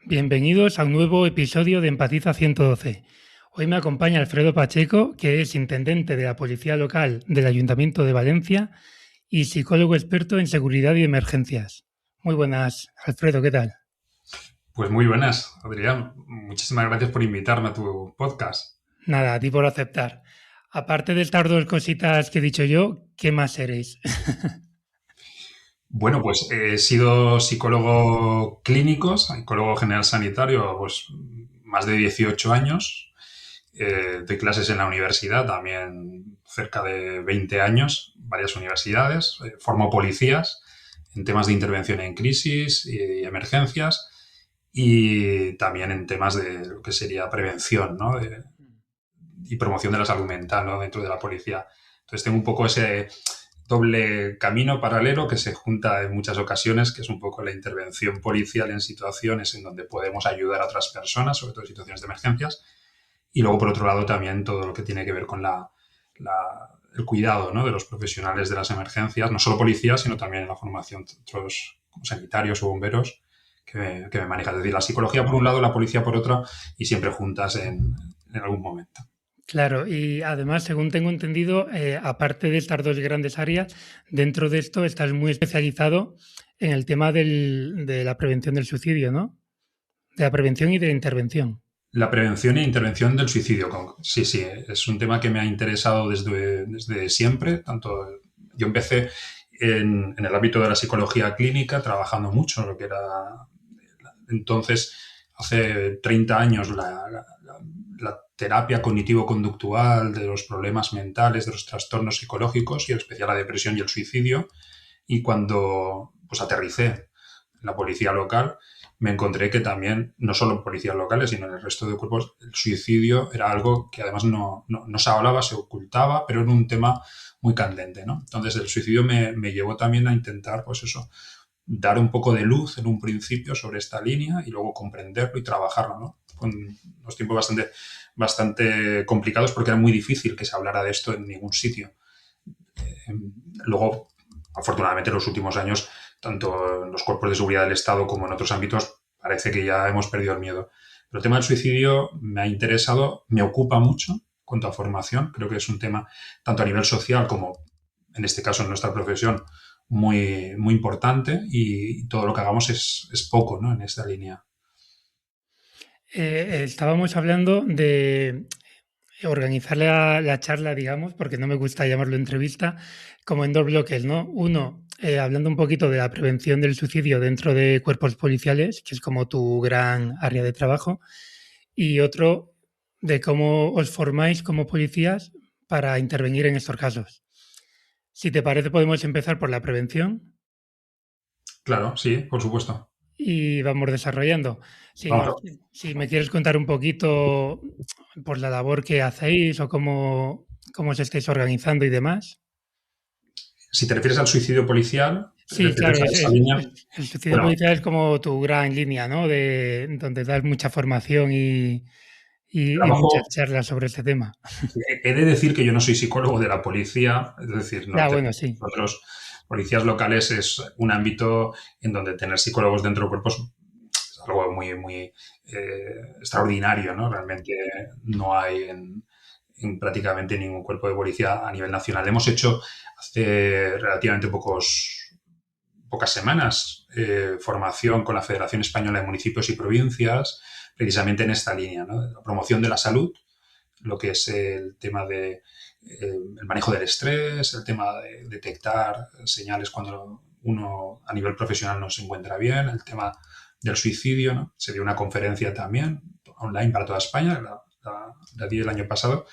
Bienvenidos a un nuevo episodio de Empatiza 112. Hoy me acompaña Alfredo Pacheco, que es intendente de la Policía Local del Ayuntamiento de Valencia y psicólogo experto en seguridad y emergencias. Muy buenas, Alfredo, ¿qué tal? Pues muy buenas, Adrián. Muchísimas gracias por invitarme a tu podcast. Nada, a ti por aceptar. Aparte de estas dos cositas que he dicho yo, ¿qué más seréis? Bueno, pues he sido psicólogo clínico, psicólogo general sanitario, pues más de 18 años. Doy clases en la universidad, también cerca de 20 años, varias universidades. Formo policías en temas de intervención en crisis y emergencias y también en temas de lo que sería prevención, ¿no? Y promoción de la salud mental, ¿no? Dentro de la policía. Entonces tengo un poco ese doble camino paralelo que se junta en muchas ocasiones, que es un poco la intervención policial en situaciones en donde podemos ayudar a otras personas, sobre todo en situaciones de emergencias, y luego por otro lado también todo lo que tiene que ver con el cuidado, ¿no? De los profesionales de las emergencias, no solo policías, sino también en la formación de otros como sanitarios o bomberos que me manejan. Es decir, la psicología por un lado, la policía por otro, y siempre juntas en algún momento. Claro, y además, según tengo entendido, aparte de estas dos grandes áreas, dentro de esto estás muy especializado en el tema de la prevención del suicidio, ¿no? De la prevención y de la intervención. La prevención e intervención del suicidio. Sí, sí, es un tema que me ha interesado desde siempre. Yo empecé en el ámbito de la psicología clínica, trabajando mucho en lo que era entonces, hace 30 años, la terapia cognitivo-conductual de los problemas mentales, de los trastornos psicológicos y en especial la depresión y el suicidio. Y cuando pues aterricé en la policía local, me encontré que también, no solo en policías locales, sino en el resto de cuerpos, el suicidio era algo que además no se hablaba, se ocultaba, pero era un tema muy candente, ¿no? Entonces el suicidio me llevó también a intentar, pues eso, dar un poco de luz en un principio sobre esta línea y luego comprenderlo y trabajarlo, ¿no? Con unos tiempos bastante complicados porque era muy difícil que se hablara de esto en ningún sitio. Luego, afortunadamente, en los últimos años, tanto en los cuerpos de seguridad del Estado como en otros ámbitos, parece que ya hemos perdido el miedo. Pero el tema del suicidio me ha interesado, me ocupa mucho en cuanto a formación. Creo que es un tema, tanto a nivel social como, en este caso, en nuestra profesión, muy importante y todo lo que hagamos es poco, ¿no? En esta línea. Estábamos hablando de organizar la charla, digamos, porque no me gusta llamarlo entrevista, como en dos bloques, ¿no? Uno, hablando un poquito de la prevención del suicidio dentro de cuerpos policiales, que es como tu gran área de trabajo, y otro de cómo os formáis como policías para intervenir en estos casos. Si te parece, podemos empezar por la prevención Claro, sí, por supuesto. y vamos desarrollando. Si, Vamos. si me quieres contar un poquito por la labor que hacéis o cómo os estáis organizando y demás. Si te refieres al suicidio policial, te Sí, claro, refieres a esa línea. el suicidio Bueno, policial es como tu gran línea, ¿no? De donde das mucha formación y muchas trabajo. charlas sobre este tema. He de decir que yo no soy psicólogo de la policía, es decir, Ya, bueno, sí. nosotros, policías locales, es un ámbito en donde tener psicólogos dentro del cuerpo es algo muy extraordinario, ¿no? Realmente no hay en prácticamente ningún cuerpo de policía a nivel nacional. Hemos hecho hace relativamente pocas semanas formación con la Federación Española de Municipios y Provincias, precisamente en esta línea, ¿no? La promoción de la salud, lo que es el tema de el manejo del estrés, el tema de detectar señales cuando uno a nivel profesional no se encuentra bien, el tema del suicidio, ¿no? Se dio una conferencia también online para toda España, la di el año pasado,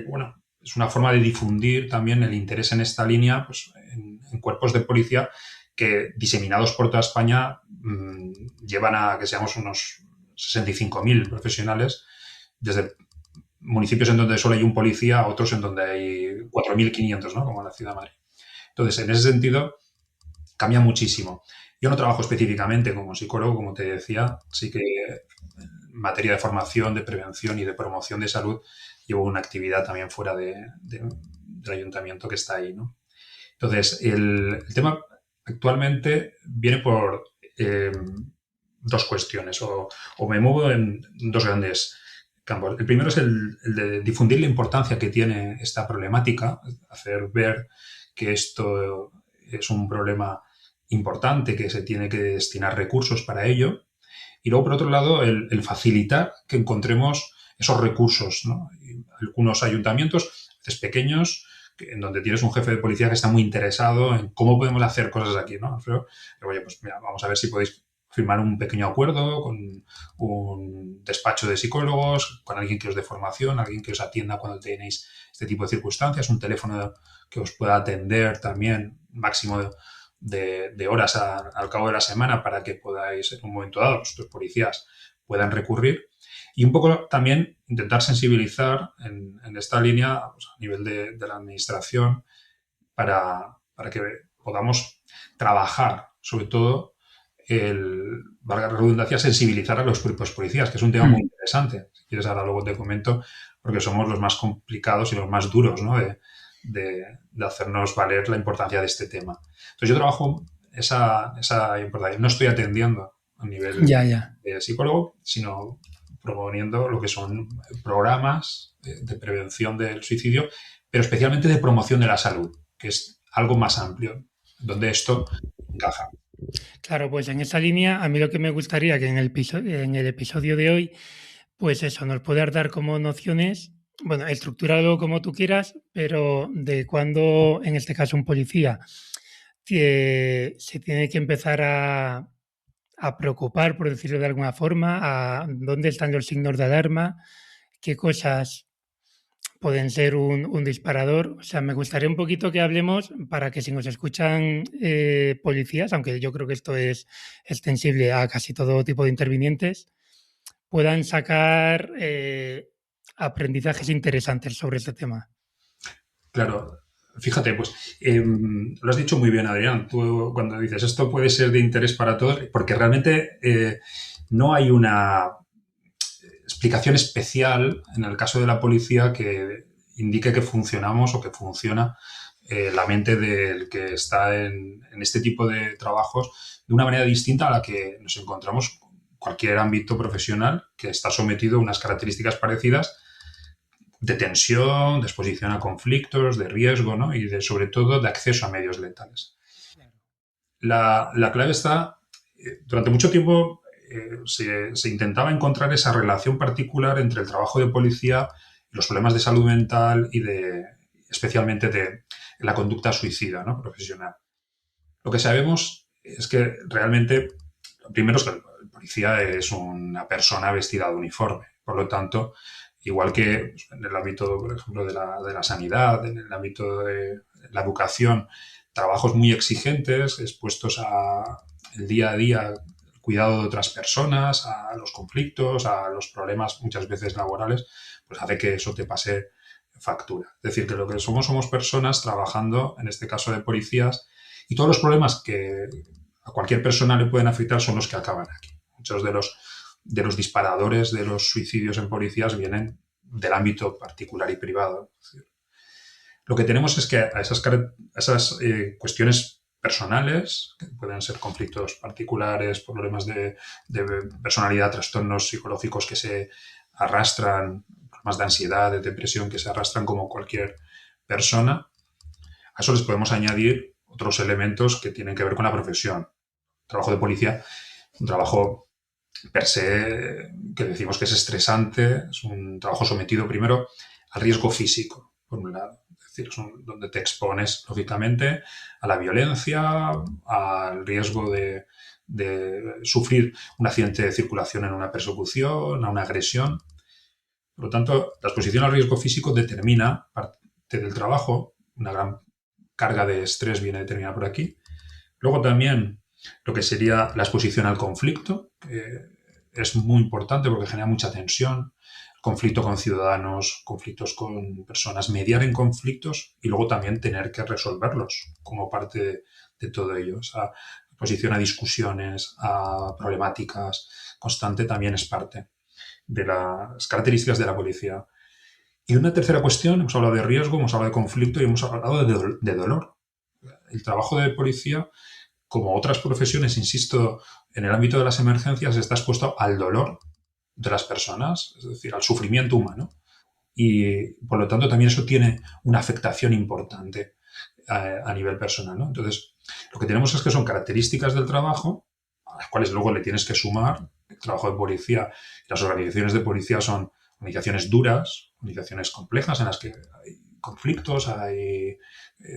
bueno, es una forma de difundir también el interés en esta línea pues, en cuerpos de policía que diseminados por toda España llevan a que seamos unos 65.000 profesionales, desde municipios en donde solo hay un policía a otros en donde hay 4.500, ¿no? Como en la ciudad de Madrid. Entonces, en ese sentido, cambia muchísimo. Yo no trabajo específicamente como psicólogo, como te decía, sí que en materia de formación, de prevención y de promoción de salud llevo una actividad también fuera del ayuntamiento que está ahí, ¿no? Entonces, el tema actualmente viene por dos cuestiones o me muevo en dos grandes campos. El primero es el de difundir la importancia que tiene esta problemática, hacer ver que esto es un problema importante, que se tiene que destinar recursos para ello. Y luego, por otro lado, el facilitar que encontremos esos recursos, ¿no? Algunos ayuntamientos, a veces pequeños, en donde tienes un jefe de policía que está muy interesado en cómo podemos hacer cosas aquí, ¿no? Pero, oye, pues mira, vamos a ver si podéis firmar un pequeño acuerdo con un despacho de psicólogos, con alguien que os dé formación, alguien que os atienda cuando tenéis este tipo de circunstancias, un teléfono que os pueda atender también máximo de horas al cabo de la semana para que podáis en un momento dado, vuestros policías puedan recurrir. Y un poco también intentar sensibilizar en esta línea pues, a nivel de la administración para que podamos trabajar, sobre todo, valga la redundancia, sensibilizar a los propios policías, que es un tema muy interesante. Si quieres, ahora luego te comento, porque somos los más complicados y los más duros, ¿no? de hacernos valer la importancia de este tema. Entonces, yo trabajo esa importancia. No estoy atendiendo a nivel de psicólogo, sino proponiendo lo que son programas de prevención del suicidio, pero especialmente de promoción de la salud, que es algo más amplio, donde esto encaja. Claro, pues en esa línea, a mí lo que me gustaría que en el episodio de hoy, pues eso, nos puedas dar como nociones, bueno, estructúralo como tú quieras, pero de cuando, en este caso, un policía se tiene que empezar a preocupar, por decirlo de alguna forma, a dónde están los signos de alarma, qué cosas pueden ser un disparador. O sea, me gustaría un poquito que hablemos para que si nos escuchan policías, aunque yo creo que esto es extensible a casi todo tipo de intervinientes, puedan sacar aprendizajes interesantes sobre este tema. Claro. Fíjate, pues lo has dicho muy bien, Adrián. Tú cuando dices esto puede ser de interés para todos, porque realmente no hay una explicación especial en el caso de la policía que indique que funcionamos o que funciona la mente del que está en este tipo de trabajos de una manera distinta a la que nos encontramos en cualquier ámbito profesional que está sometido a unas características parecidas de tensión, de exposición a conflictos, de riesgo, ¿no? Y sobre todo de acceso a medios letales. La clave está, durante mucho tiempo se intentaba encontrar esa relación particular entre el trabajo de policía y los problemas de salud mental y especialmente de la conducta suicida, ¿no? Profesional. Lo que sabemos es que realmente, lo primero es que el policía es una persona vestida de uniforme, por lo tanto, igual que en el ámbito, por ejemplo, de la sanidad, en el ámbito de la educación, trabajos muy exigentes, expuestos al día a día, el cuidado de otras personas, a los conflictos, a los problemas muchas veces laborales, pues hace que eso te pase factura. Es decir, que lo que somos personas trabajando, en este caso de policías, y todos los problemas que a cualquier persona le pueden afectar son los que acaban aquí. Muchos de los disparadores de los suicidios en policías vienen del ámbito particular y privado. Es decir, lo que tenemos es que a esas cuestiones personales, que pueden ser conflictos particulares, problemas de personalidad, trastornos psicológicos que se arrastran, problemas de ansiedad, de depresión que se arrastran como cualquier persona, a eso les podemos añadir otros elementos que tienen que ver con la profesión. El trabajo de policía, un trabajo per se que decimos que es estresante, es un trabajo sometido primero al riesgo físico, por un lado. Es decir, donde te expones, lógicamente, a la violencia, al riesgo de sufrir un accidente de circulación en una persecución, a una agresión. Por lo tanto, la exposición al riesgo físico determina parte del trabajo, una gran carga de estrés viene determinada por aquí. Luego también lo que sería la exposición al conflicto, que es muy importante porque genera mucha tensión, conflicto con ciudadanos, conflictos con personas, mediar en conflictos y luego también tener que resolverlos como parte de todo ello. O sea, exposición a discusiones, a problemáticas constante también es parte de las características de la policía. Y una tercera cuestión, hemos hablado de riesgo, hemos hablado de conflicto y hemos hablado de dolor. El trabajo de policía, como otras profesiones, insisto, en el ámbito de las emergencias está expuesto al dolor de las personas, es decir, al sufrimiento humano. Y por lo tanto también eso tiene una afectación importante a nivel personal, ¿no? Entonces, lo que tenemos es que son características del trabajo a las cuales luego le tienes que sumar el trabajo de policía. Las organizaciones de policía son organizaciones duras, organizaciones complejas en las que hay conflictos, hay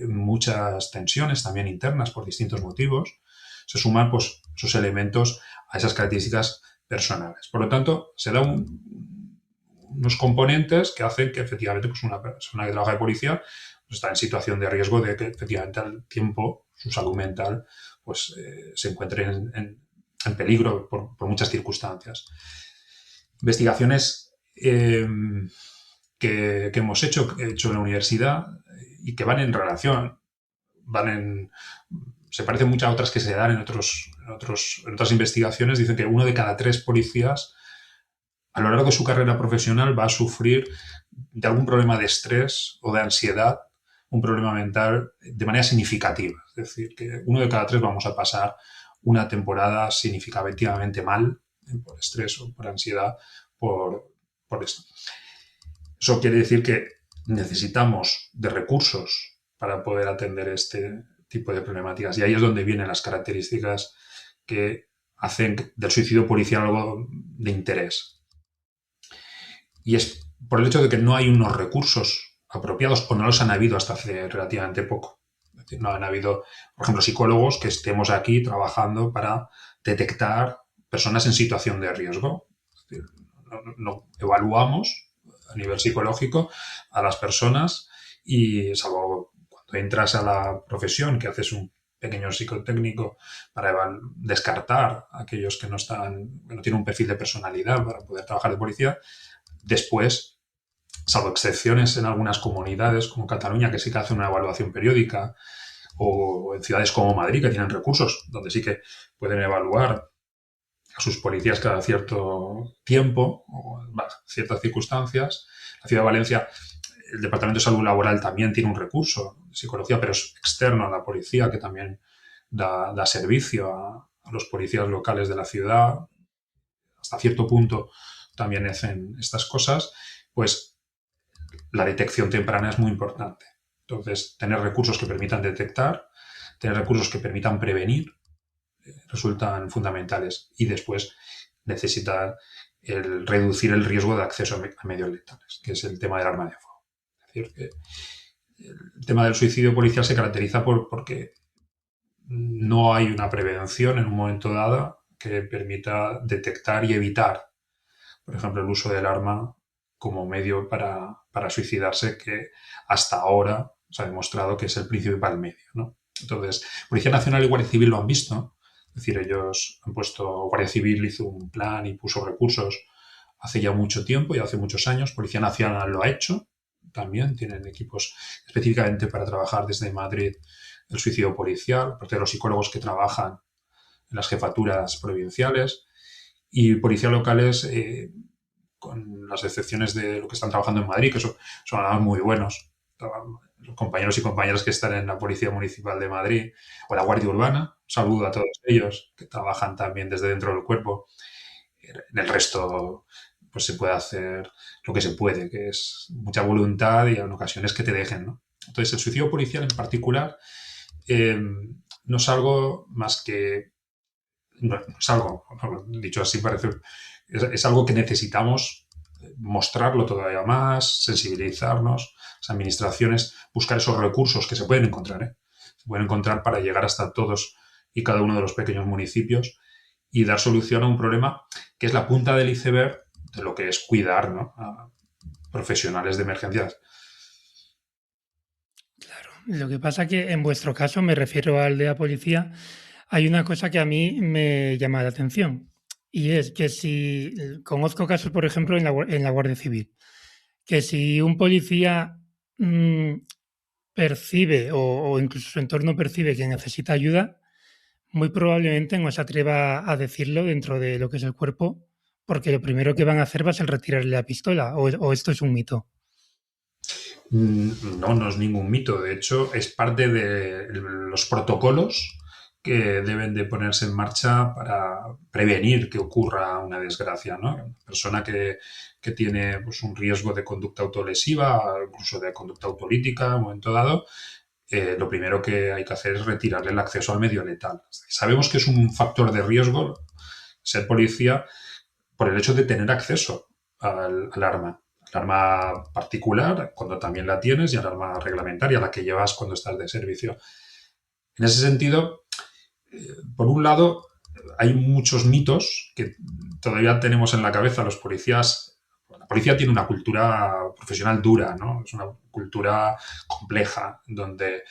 muchas tensiones también internas por distintos motivos. Se suman pues esos elementos a esas características personales. Por lo tanto, se da unos componentes que hacen que efectivamente pues, una persona que trabaja de policía pues, está en situación de riesgo de que efectivamente al tiempo su salud mental pues, se encuentre en peligro por muchas circunstancias. Investigaciones que hemos hecho en la universidad y que van en relación, se parecen mucho a otras que se dan en otras investigaciones. Dicen que 1 de cada 3 policías a lo largo de su carrera profesional va a sufrir de algún problema de estrés o de ansiedad, un problema mental de manera significativa. Es decir, que 1 de cada 3 vamos a pasar una temporada significativamente mal por estrés o por ansiedad por esto. Eso quiere decir que necesitamos de recursos para poder atender este tipo de problemáticas. Y ahí es donde vienen las características que hacen del suicidio policial algo de interés. Y es por el hecho de que no hay unos recursos apropiados o no los han habido hasta hace relativamente poco. Es decir, no han habido, por ejemplo, psicólogos que estemos aquí trabajando para detectar personas en situación de riesgo. Es decir, no evaluamos a nivel psicológico a las personas y salvo cuando entras a la profesión que haces un pequeño psicotécnico para descartar a aquellos que no tienen un perfil de personalidad para poder trabajar de policía. Después, salvo excepciones en algunas comunidades, como Cataluña, que sí que hace una evaluación periódica, o en ciudades como Madrid, que tienen recursos, donde sí que pueden evaluar a sus policías cada cierto tiempo o en ciertas circunstancias. La ciudad de Valencia, el Departamento de Salud Laboral también tiene un recurso de psicología, pero es externo a la policía, que también da servicio a los policías locales de la ciudad. Hasta cierto punto también hacen estas cosas, pues la detección temprana es muy importante. Entonces, tener recursos que permitan detectar, tener recursos que permitan prevenir, resultan fundamentales. Y después necesitar reducir el riesgo de acceso a medios letales, que es el tema del arma de fuego. Es decir, que el tema del suicidio policial se caracteriza porque no hay una prevención en un momento dado que permita detectar y evitar, por ejemplo, el uso del arma como medio para suicidarse, que hasta ahora se ha demostrado que es el principal medio, ¿no? Entonces, Policía Nacional y Guardia Civil lo han visto, es decir, ellos han puesto, Guardia Civil hizo un plan y puso recursos hace ya mucho tiempo y hace muchos años. Policía Nacional lo ha hecho también, tienen equipos específicamente para trabajar desde Madrid el suicidio policial, aparte de los psicólogos que trabajan en las jefaturas provinciales y policías locales, con las excepciones de lo que están trabajando en Madrid, que son muy buenos. Los compañeros y compañeras que están en la Policía Municipal de Madrid o la Guardia Urbana, saludo a todos ellos que trabajan también desde dentro del cuerpo. En el resto, pues se puede hacer lo que se puede, que es mucha voluntad y en ocasiones que te dejen, ¿no? Entonces, el suicidio policial en particular no es algo más que... No es algo, dicho así parece... Es algo que necesitamos mostrarlo todavía más, sensibilizarnos, las administraciones, buscar esos recursos que se pueden encontrar, ¿eh? Se pueden encontrar para llegar hasta todos y cada uno de los pequeños municipios y dar solución a un problema que es la punta del iceberg de lo que es cuidar, ¿no?, a profesionales de emergencias. Claro, lo que pasa que en vuestro caso, me refiero al de la policía, hay una cosa que a mí me llama la atención y es que si conozco casos, por ejemplo, en la Guardia Civil, que si un policía percibe o incluso su entorno percibe que necesita ayuda, muy probablemente no se atreva a decirlo dentro de lo que es el cuerpo, porque lo primero que van a hacer va a ser retirarle la pistola, o esto es un mito. No, no es ningún mito. De hecho, es parte de los protocolos que deben de ponerse en marcha para prevenir que ocurra una desgracia, ¿no? Una persona que tiene pues, un riesgo de conducta autolesiva, incluso de conducta autolítica en un momento dado, lo primero que hay que hacer es retirarle el acceso al medio letal. Sabemos que es un factor de riesgo ser policía por el hecho de tener acceso al arma. Al arma particular, cuando también la tienes, y al arma reglamentaria, la que llevas cuando estás de servicio. En ese sentido, por un lado, hay muchos mitos que todavía tenemos en la cabeza los policías. La policía tiene una cultura profesional dura, ¿no? Es una cultura compleja, donde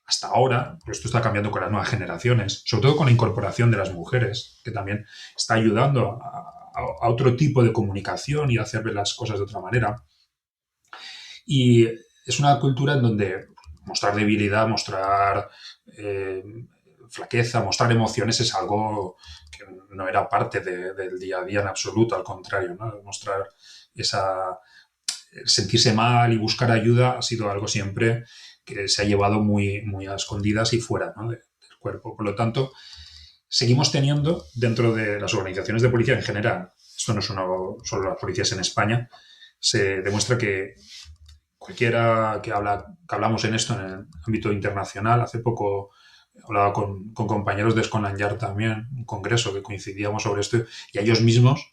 hasta ahora, pero esto está cambiando con las nuevas generaciones, sobre todo con la incorporación de las mujeres, que también está ayudando a otro tipo de comunicación y a hacer ver las cosas de otra manera. Y es una cultura en donde mostrar debilidad, mostrar flaqueza, mostrar emociones es algo que no era parte del día a día en absoluto, al contrario, ¿no? Mostrar esa sentirse mal y buscar ayuda ha sido algo siempre que se ha llevado muy, muy a escondidas y fuera, ¿no? del cuerpo. Por lo tanto, seguimos teniendo dentro de las organizaciones de policía en general, esto no es solo las policías en España, se demuestra que cualquiera que hablamos en esto en el ámbito internacional, hace poco hablaba con compañeros de Scotland Yard también, un congreso que coincidíamos sobre esto, y a ellos mismos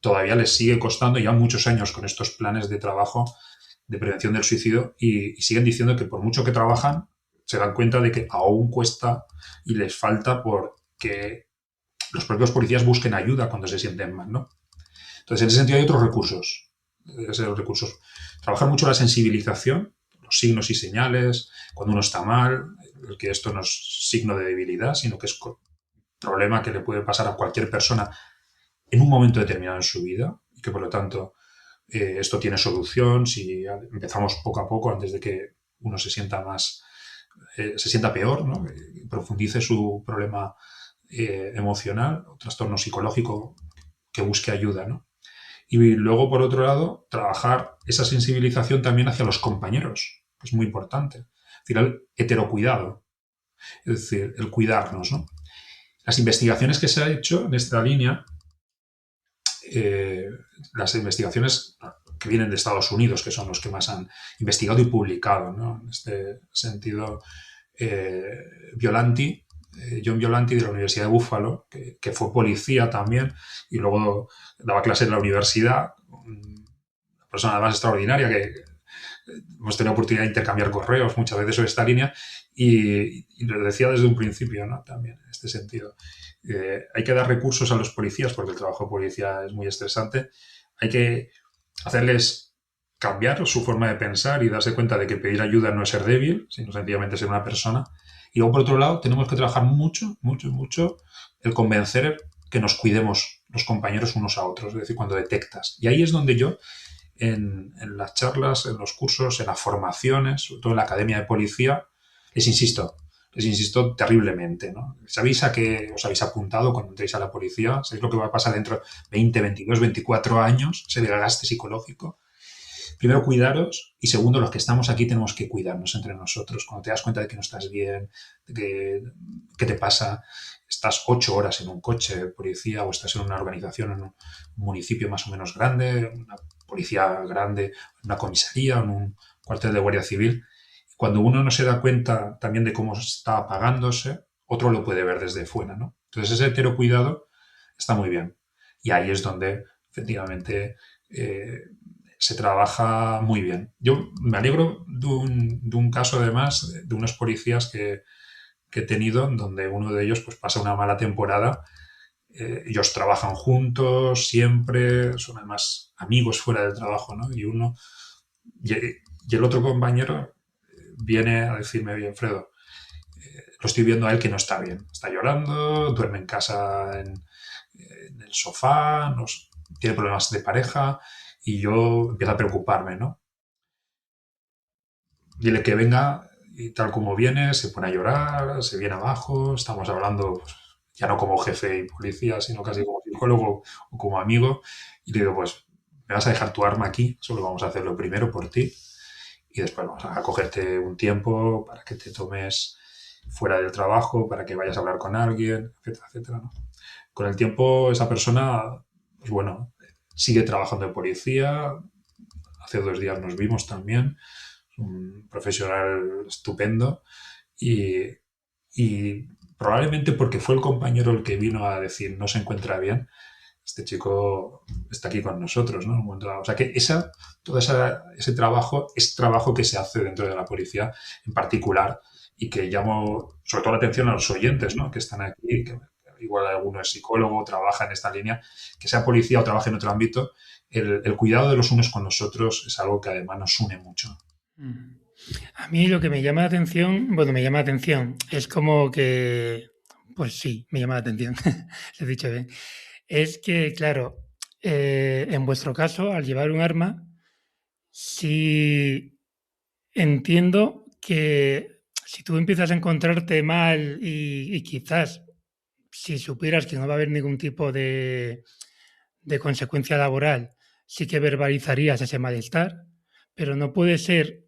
todavía les sigue costando ya muchos años con estos planes de trabajo de prevención del suicidio y siguen diciendo que por mucho que trabajan, se dan cuenta de que aún cuesta y les falta porque los propios policías busquen ayuda cuando se sienten mal, ¿no? Entonces, en ese sentido hay otros recursos. Trabajar mucho la sensibilización, los signos y señales, cuando uno está mal, que esto no es signo de debilidad, sino que es un problema que le puede pasar a cualquier persona en un momento determinado en su vida y que por lo tanto esto tiene solución si empezamos poco a poco antes de que uno se sienta más, se sienta peor, ¿no? Profundice su problema emocional o trastorno psicológico, que busque ayuda, ¿no? Y luego, por otro lado, trabajar esa sensibilización también hacia los compañeros, que es muy importante. Es decir, el heterocuidado, es decir, el cuidarnos, ¿no? Las investigaciones que se ha hecho en esta línea, las investigaciones que vienen de Estados Unidos, que son los que más han investigado y publicado, ¿no? En este sentido, Violanti, John Violanti de la Universidad de Buffalo, que fue policía también y luego daba clases en la universidad, una persona además extraordinaria que hemos tenido oportunidad de intercambiar correos muchas veces sobre esta línea y lo decía desde un principio, ¿no? También en este sentido. Hay que dar recursos a los policías porque el trabajo de policía es muy estresante. Hay que hacerles cambiar su forma de pensar y darse cuenta de que pedir ayuda no es ser débil, sino sencillamente ser una persona. Y luego, por otro lado, tenemos que trabajar mucho, mucho, mucho el convencer que nos cuidemos los compañeros unos a otros, es decir, cuando detectas. Y ahí es donde yo, en las charlas, en los cursos, en las formaciones, sobre todo en la academia de policía, les insisto terriblemente, ¿no? ¿Sabéis a qué os habéis apuntado cuando entréis a la policía? ¿Sabéis lo que va a pasar dentro de 20, 22, 24 años? Ese desgaste psicológico. Primero, cuidaros y segundo, los que estamos aquí tenemos que cuidarnos entre nosotros. Cuando te das cuenta de que no estás bien, de que te pasa, estás 8 horas en un coche de policía o estás en una organización en un municipio más o menos grande, una policía grande, una comisaría, en un cuartel de guardia civil. Cuando uno no se da cuenta también de cómo está apagándose, otro lo puede ver desde fuera, ¿no? Entonces ese heterocuidado está muy bien. Y ahí es donde efectivamente se trabaja muy bien. Yo me alegro de un caso, además, de unos policías que he tenido, donde uno de ellos pues, pasa una mala temporada. Ellos trabajan juntos siempre, son además amigos fuera del trabajo, ¿no? Y el otro compañero viene a decirme, oye, Alfredo, lo estoy viendo a él que no está bien. Está llorando, duerme en casa en el sofá, tiene problemas de pareja y yo empiezo a preocuparme, ¿no? Dile que venga y tal como viene, se pone a llorar, se viene abajo, estamos hablando pues, ya no como jefe y policía, sino casi como psicólogo o como amigo. Y le digo, pues, me vas a dejar tu arma aquí, solo vamos a hacerlo primero por ti y después vamos a cogerte un tiempo para que te tomes fuera del trabajo para que vayas a hablar con alguien, etcétera, etcétera, ¿no? Con el tiempo esa persona, pues bueno, sigue trabajando de policía. Hace 2 días nos vimos también. Un profesional estupendo y, y probablemente porque fue el compañero el que vino a decir no se encuentra bien, este chico está aquí con nosotros, ¿no? O sea que ese trabajo es trabajo que se hace dentro de la policía en particular y que llamo sobre todo la atención a los oyentes, ¿no? Que están aquí, que igual alguno es psicólogo, trabaja en esta línea, que sea policía o trabaje en otro ámbito, el cuidado de los unos con los otros es algo que además nos une mucho. Mm. A mí lo que me llama la atención, bueno, me llama la atención, es como que, pues sí, me llama la atención, lo he dicho bien, es que, claro, en vuestro caso, al llevar un arma, sí entiendo que si tú empiezas a encontrarte mal y quizás si supieras que no va a haber ningún tipo de consecuencia laboral, sí que verbalizarías ese malestar, pero no puede ser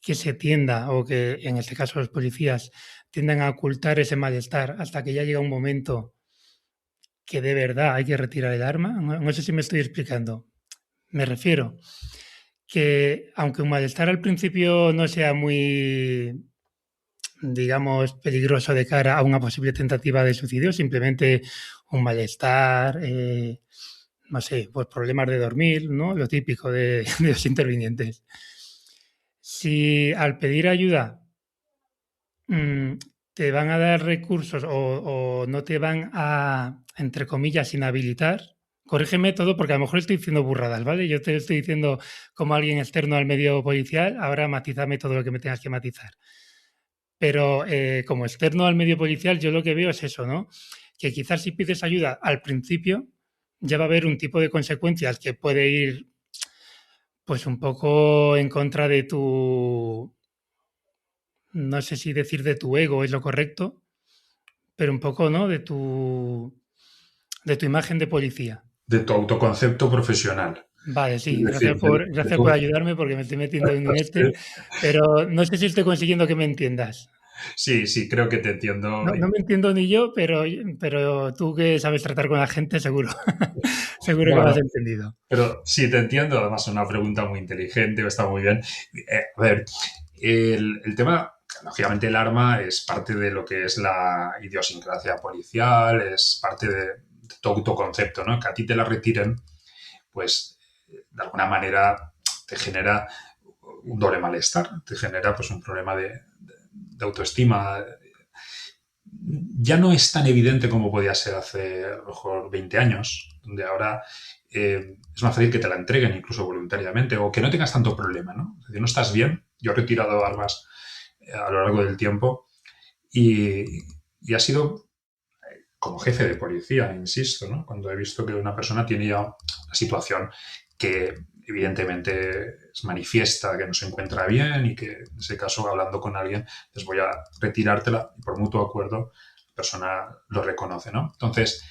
que se tienda o que en este caso los policías tiendan a ocultar ese malestar hasta que ya llega un momento que de verdad hay que retirar el arma. No sé si me estoy explicando. Me refiero que aunque un malestar al principio no sea muy, digamos, peligroso de cara a una posible tentativa de suicidio, simplemente un malestar, no sé, pues problemas de dormir, ¿no? Lo típico de los intervinientes. Si al pedir ayuda mm, te van a dar recursos o no te van a, entre comillas, inhabilitar, corrígeme todo porque a lo mejor estoy diciendo burradas, ¿vale? Yo te estoy diciendo como alguien externo al medio policial, ahora matízame todo lo que me tengas que matizar. Pero como externo al medio policial, yo lo que veo es eso, ¿no? Que quizás si pides ayuda al principio, ya va a haber un tipo de consecuencias que puede ir pues un poco en contra de tu, no sé si decir de tu ego es lo correcto, pero un poco, ¿no? De tu imagen de policía. De tu autoconcepto profesional. Vale, Es sí, decir, gracias por ayudarme porque me estoy metiendo en este, pero no sé si estoy consiguiendo que me entiendas. sí, sí, creo que te entiendo. No, no me entiendo ni yo, pero tú que sabes tratar con la gente, seguro, seguro que me has Bueno, entendido. pero sí, te entiendo. Además, es una pregunta muy inteligente, está muy bien. A ver, el tema, lógicamente, el arma es parte de lo que es la idiosincrasia policial, es parte de tu autoconcepto, ¿no? Que a ti te la retiren, pues, de alguna manera te genera un doble malestar, te genera, pues, un problema de autoestima. Ya no es tan evidente como podía ser hace a lo mejor 20 años, donde ahora es más fácil que te la entreguen incluso voluntariamente o que no tengas tanto problema, ¿no? Es decir, no estás bien. Yo he retirado armas a lo largo del tiempo y, y ha sido como jefe de policía, insisto, ¿no? Cuando he visto que una persona tiene ya una situación que evidentemente es manifiesta, que no se encuentra bien y que en ese caso hablando con alguien les voy a retirártela y por mutuo acuerdo la persona lo reconoce, ¿no? Entonces,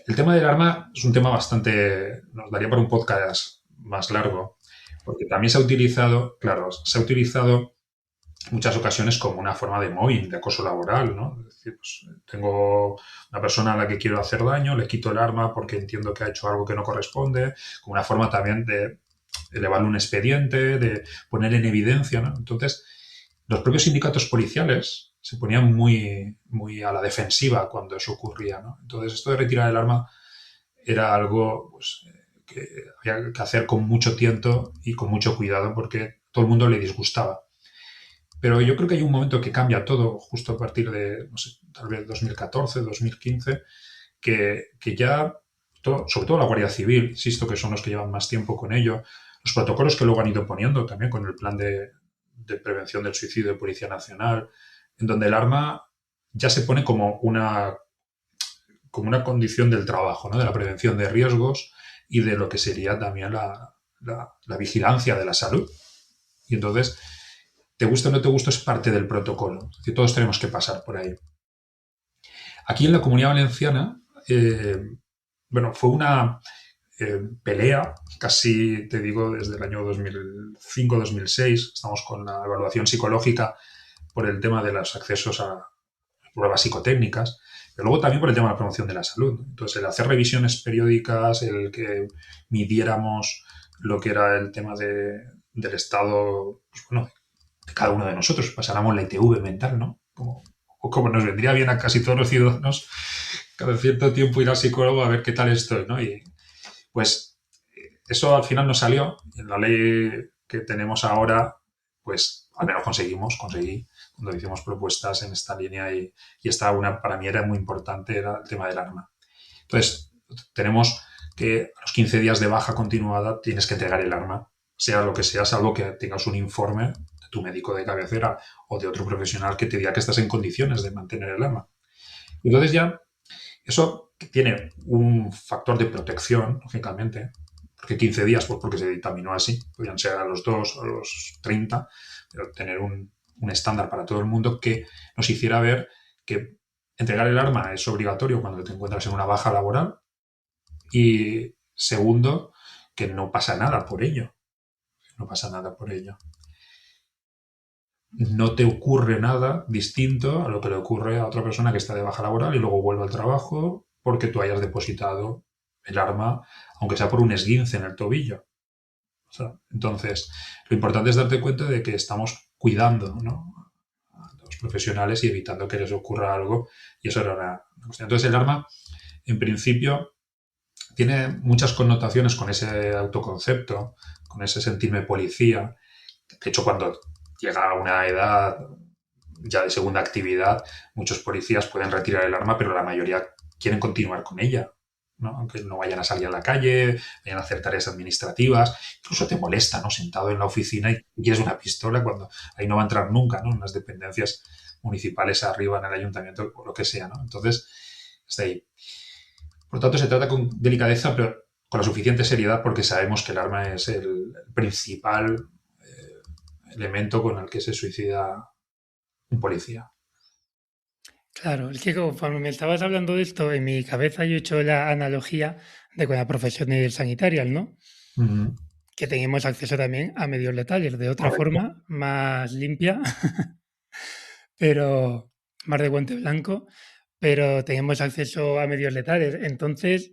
el tema del arma es un tema bastante, nos daría para un podcast más largo, porque también se ha utilizado, claro, se ha utilizado muchas ocasiones como una forma de mobbing, de acoso laboral, ¿no? Es decir, pues, tengo una persona a la que quiero hacer daño, le quito el arma porque entiendo que ha hecho algo que no corresponde, como una forma también de elevarle un expediente, de poner en evidencia, ¿no? Entonces, los propios sindicatos policiales se ponían muy, muy a la defensiva cuando eso ocurría, ¿no? Entonces, esto de retirar el arma era algo pues, que había que hacer con mucho tiento y con mucho cuidado porque todo el mundo le disgustaba. Pero yo creo que hay un momento que cambia todo justo a partir de, no sé, tal vez 2014, 2015, que ya, sobre todo la Guardia Civil, insisto que son los que llevan más tiempo con ello, los protocolos que luego han ido poniendo también con el plan de prevención del suicidio de Policía Nacional, en donde el arma ya se pone como una condición del trabajo, ¿no? De la prevención de riesgos y de lo que sería también la vigilancia de la salud. Y entonces, te gusta o no te gusta, es parte del protocolo. Es decir, todos tenemos que pasar por ahí. Aquí en la Comunidad Valenciana, bueno, fue una pelea, casi te digo, desde el año 2005-2006, estamos con la evaluación psicológica por el tema de los accesos a pruebas psicotécnicas, pero luego también por el tema de la promoción de la salud. Entonces, el hacer revisiones periódicas, el que midiéramos lo que era el tema del estado, pues bueno, de cada uno de nosotros, pasáramos la ITV mental, ¿no? Como nos vendría bien a casi todos los ciudadanos, cada cierto tiempo ir al psicólogo a ver qué tal estoy, ¿no? Y pues eso al final no salió. En la ley que tenemos ahora, pues al menos conseguí cuando hicimos propuestas en esta línea y esta para mí era muy importante, era el tema del arma. Entonces, tenemos que a los 15 días de baja continuada tienes que entregar el arma, sea lo que sea, salvo que tengas un informe de tu médico de cabecera o de otro profesional que te diga que estás en condiciones de mantener el arma. Entonces ya, eso tiene un factor de protección, lógicamente, porque 15 días, pues porque se dictaminó así, podrían ser a los 2, a los 30, pero tener un estándar para todo el mundo que nos hiciera ver que entregar el arma es obligatorio cuando te encuentras en una baja laboral y segundo, que no pasa nada por ello. No pasa nada por ello. No te ocurre nada distinto a lo que le ocurre a otra persona que está de baja laboral y luego vuelve al trabajo porque tú hayas depositado el arma, aunque sea por un esguince en el tobillo. O sea, entonces, lo importante es darte cuenta de que estamos cuidando, ¿no?, a los profesionales y evitando que les ocurra algo. Y eso era una cuestión. Entonces, el arma, en principio, tiene muchas connotaciones con ese autoconcepto, con ese sentirme policía. De hecho, cuando llega a una edad ya de segunda actividad, muchos policías pueden retirar el arma, pero la mayoría quieren continuar con ella, ¿no? Aunque no vayan a salir a la calle, vayan a hacer tareas administrativas, incluso te molesta, ¿no?, sentado en la oficina y quieres una pistola cuando ahí no va a entrar nunca, ¿no?, en las dependencias municipales arriba, en el ayuntamiento o lo que sea, ¿no? Entonces, está ahí. Por lo tanto, se trata con delicadeza, pero con la suficiente seriedad, porque sabemos que el arma es el principal elemento con el que se suicida un policía. Claro, es que conforme me estabas hablando de esto, en mi cabeza yo he hecho la analogía de con la profesión del sanitarial, ¿no? Uh-huh. Que tenemos acceso también a medios letales, de otra Correcto. forma, más limpia, pero más de guante blanco, pero tenemos acceso a medios letales. Entonces,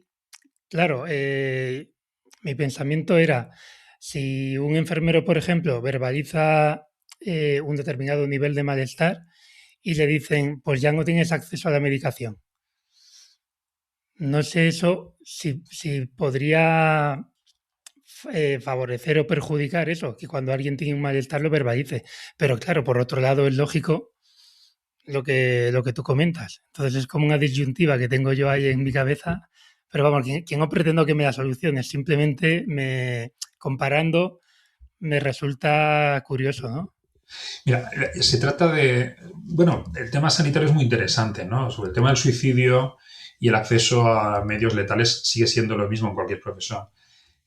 claro, mi pensamiento era, si un enfermero, por ejemplo, verbaliza un determinado nivel de malestar y le dicen, pues ya no tienes acceso a la medicación. No sé eso si podría favorecer o perjudicar eso, que cuando alguien tiene un malestar lo verbalice. Pero claro, por otro lado es lógico lo que tú comentas. Entonces es como una disyuntiva que tengo yo ahí en mi cabeza. Pero vamos, que no pretendo que me da soluciones, simplemente comparando me resulta curioso, ¿no? Mira, se trata de... Bueno, el tema sanitario es muy interesante, ¿no? Sobre el tema del suicidio y el acceso a medios letales sigue siendo lo mismo en cualquier profesión.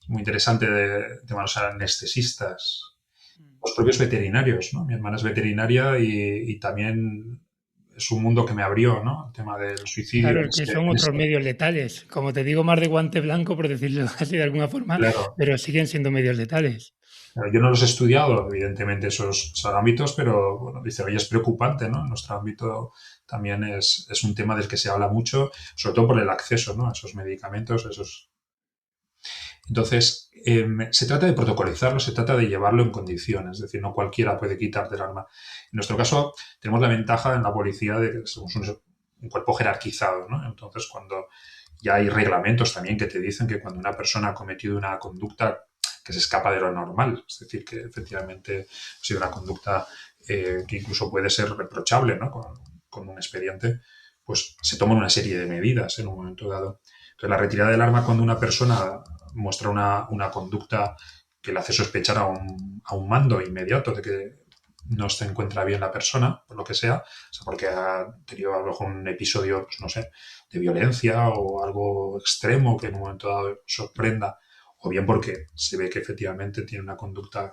Es muy interesante de los anestesistas, los propios veterinarios, ¿no? Mi hermana es veterinaria y también es un mundo que me abrió, ¿no?, el tema del suicidio. Claro, es que son otros medios letales. Como te digo, más de guante blanco, por decirlo así de alguna forma, Claro, pero siguen siendo medios letales. yo no los he estudiado, evidentemente, esos ámbitos, pero bueno, dice, oye, es preocupante, ¿no? En nuestro ámbito también es un tema del que se habla mucho, sobre todo por el acceso, ¿no?, a esos medicamentos, esos. Entonces, se trata de protocolizarlo, se trata de llevarlo en condiciones, es decir, no cualquiera puede quitarte el arma. En nuestro caso, tenemos la ventaja en la policía de que somos un cuerpo jerarquizado, ¿no? Entonces, cuando ya hay reglamentos también que te dicen que cuando una persona ha cometido una conducta que se escapa de lo normal, es decir, que efectivamente ha sido una conducta que incluso puede ser reprochable, ¿no?, con un expediente, pues se toman una serie de medidas en un momento dado. Entonces, la retirada del arma cuando una persona muestra una conducta que le hace sospechar a un mando inmediato de que no se encuentra bien la persona, por lo que sea, o sea, porque ha tenido a lo mejor un episodio, pues no sé, de violencia o algo extremo que en un momento dado sorprenda, o bien porque se ve que efectivamente tiene una conducta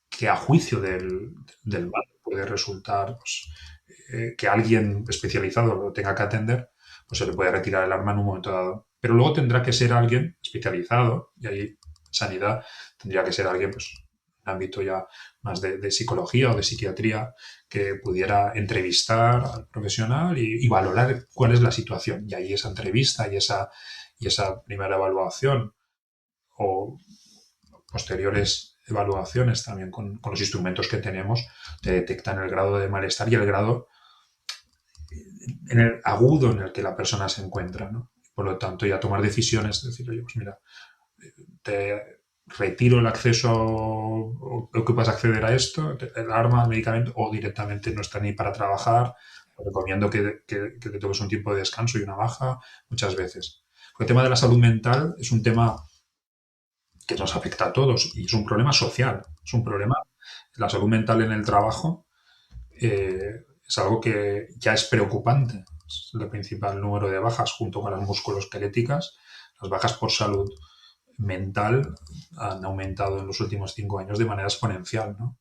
que a juicio del mando puede resultar, pues, que alguien especializado lo tenga que atender, pues se le puede retirar el arma en un momento dado. Pero luego tendrá que ser alguien especializado, y ahí sanidad tendría que ser alguien, pues, ámbito ya más de psicología o de psiquiatría, que pudiera entrevistar al profesional y valorar cuál es la situación. Y ahí esa entrevista y esa primera evaluación o posteriores evaluaciones también con los instrumentos que tenemos te detectan el grado de malestar y el grado en el agudo en el que la persona se encuentra, ¿no? Por lo tanto, ya tomar decisiones, decir, oye, pues mira, te retiro el acceso o ocupas acceder a esto, el arma, el medicamento, o directamente no está ni para trabajar. Te recomiendo que te tomes un tiempo de descanso y una baja muchas veces. Porque el tema de la salud mental es un tema que nos afecta a todos y es un problema social, es un problema. La salud mental en el trabajo es algo que ya es preocupante. Es el principal número de bajas junto con las musculoesqueléticas. Las bajas por salud mental han aumentado en los últimos 5 años de manera exponencial, ¿no?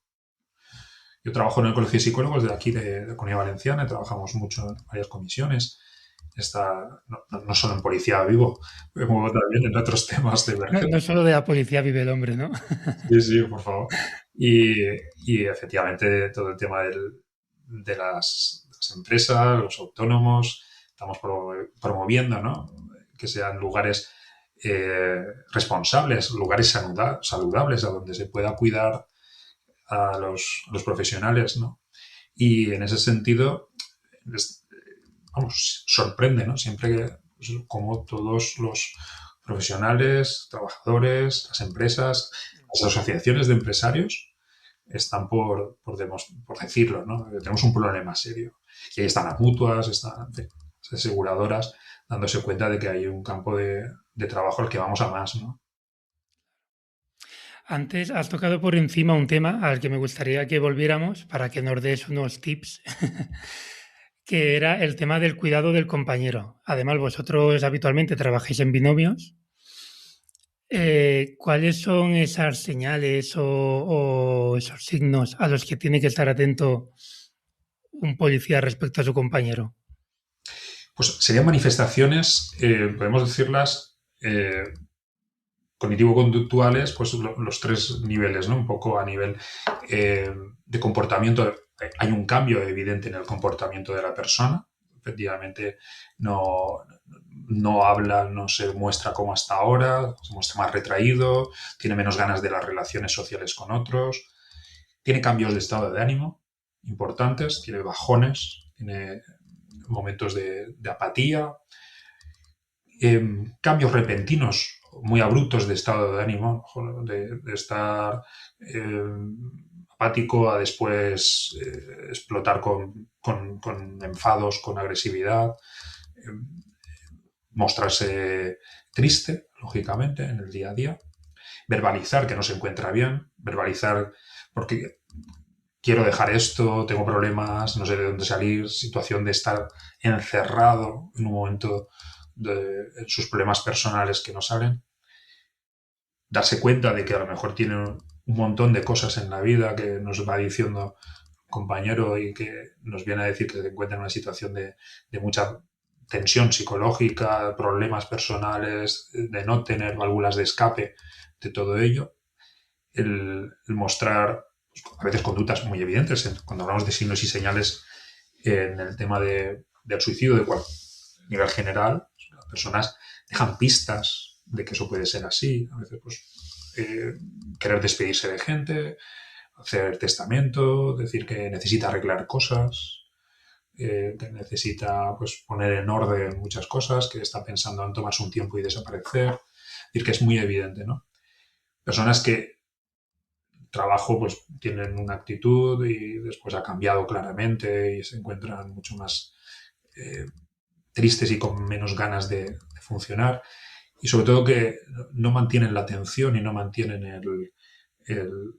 Yo trabajo en el Colegio de Psicólogos de aquí de Comunidad Valenciana, trabajamos mucho en varias comisiones, no solo en Policía Vivo, me muevo también en otros temas de No, emergencia. no solo de la policía vive el hombre, ¿no? Sí, sí, por favor. Y efectivamente todo el tema de las empresas, los autónomos, estamos promoviendo, ¿no? Que sean lugares responsables, lugares saludables a donde se pueda cuidar a los profesionales, ¿no? Y en ese sentido, vamos, sorprende, ¿no? Siempre que, pues, como todos los profesionales, trabajadores, las empresas, las asociaciones de empresarios están por decirlo, ¿no? Tenemos un problema serio. Y ahí están las mutuas, están, en fin, las aseguradoras, dándose cuenta de que hay un campo de trabajo al que vamos a más, ¿no? Antes has tocado por encima un tema al que me gustaría que volviéramos para que nos des unos tips, que era el tema del cuidado del compañero. Además, vosotros habitualmente trabajáis en binomios. ¿Cuáles son esas señales o esos signos a los que tiene que estar atento un policía respecto a su compañero? Pues serían manifestaciones, podemos decirlas, cognitivo-conductuales, pues los tres niveles, ¿no? Un poco a nivel de comportamiento. Hay un cambio evidente en el comportamiento de la persona. Efectivamente, no habla, no se muestra como hasta ahora, se muestra más retraído, tiene menos ganas de las relaciones sociales con otros, tiene cambios de estado de ánimo importantes, tiene bajones, tiene momentos de apatía, cambios repentinos, muy abruptos de estado de ánimo, de estar apático a después explotar con enfados, con agresividad, mostrarse triste, lógicamente, en el día a día, verbalizar que no se encuentra bien, verbalizar porque quiero dejar esto, tengo problemas, no sé de dónde salir, situación de estar encerrado en un momento en sus problemas personales que no salen, darse cuenta de que a lo mejor tiene un montón de cosas en la vida que nos va diciendo un compañero y que nos viene a decir que se encuentra en una situación de mucha tensión psicológica, problemas personales, de no tener válvulas de escape de todo ello, el mostrar a veces conductas muy evidentes. Cuando hablamos de signos y señales en el tema del suicidio de nivel general, las personas dejan pistas de que eso puede ser así. A veces, pues, querer despedirse de gente, hacer testamento, decir que necesita arreglar cosas, que necesita, pues, poner en orden muchas cosas, que está pensando en tomarse un tiempo y desaparecer. Es decir, que es muy evidente, ¿no? Personas que trabajo pues tienen una actitud y después ha cambiado claramente y se encuentran mucho más eh, tristes y con menos ganas de funcionar y sobre todo que no mantienen la atención y no mantienen el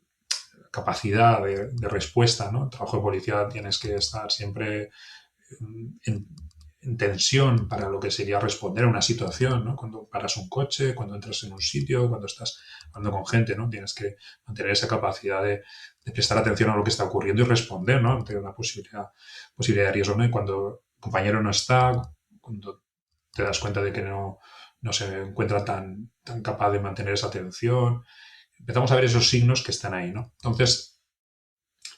capacidad de respuesta, ¿no? El trabajo de policía tienes que estar siempre en, en tensión para lo que sería responder a una situación, ¿no? Cuando paras un coche, cuando entras en un sitio, cuando estás hablando con gente, ¿no? Tienes que mantener esa capacidad de prestar atención a lo que está ocurriendo y responder, ¿no? Ante una posibilidad de riesgo, ¿no? Y cuando el compañero no está, cuando te das cuenta de que no se encuentra tan capaz de mantener esa atención, empezamos a ver esos signos que están ahí, ¿no? Entonces,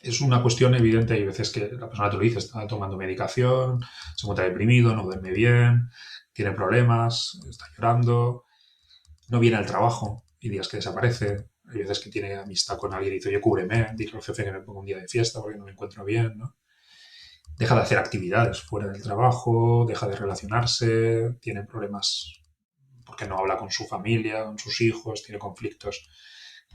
es una cuestión evidente. Hay veces que la persona te lo dice, está tomando medicación, se encuentra deprimido, no duerme bien, tiene problemas, está llorando, no viene al trabajo y días que desaparece. Hay veces que tiene amistad con alguien y dice, oye, cúbreme, dile al jefe que me ponga un día de fiesta porque no me encuentro bien, ¿no? Deja de hacer actividades fuera del trabajo, deja de relacionarse, tiene problemas porque no habla con su familia, con sus hijos, tiene conflictos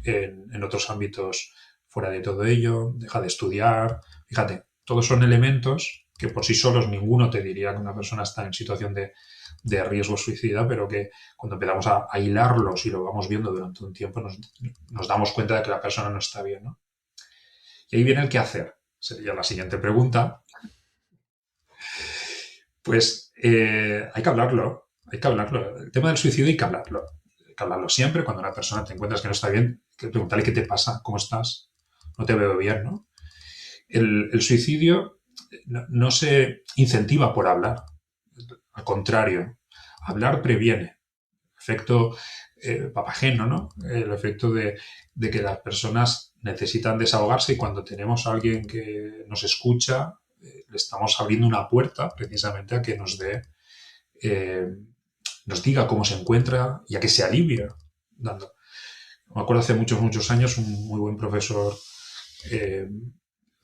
en otros ámbitos fuera de todo ello, deja de estudiar. Fíjate, todos son elementos que por sí solos ninguno te diría que una persona está en situación de riesgo suicida, pero que cuando empezamos a hilarlos y lo vamos viendo durante un tiempo nos damos cuenta de que la persona no está bien, ¿no? Y ahí viene el qué hacer. Sería la siguiente pregunta. Pues hay que hablarlo, hay que hablarlo. El tema del suicidio hay que hablarlo. Hay que hablarlo siempre. Cuando una persona te encuentras que no está bien, hay que preguntarle qué te pasa, cómo estás, no te veo bien, ¿no? El suicidio no se incentiva por hablar. Al contrario, hablar previene. Efecto papageno, ¿no? El efecto de que las personas necesitan desahogarse y cuando tenemos a alguien que nos escucha, le estamos abriendo una puerta precisamente a que eh, nos diga cómo se encuentra y a que se alivie dando. Me acuerdo hace muchos, muchos años un muy buen profesor eh,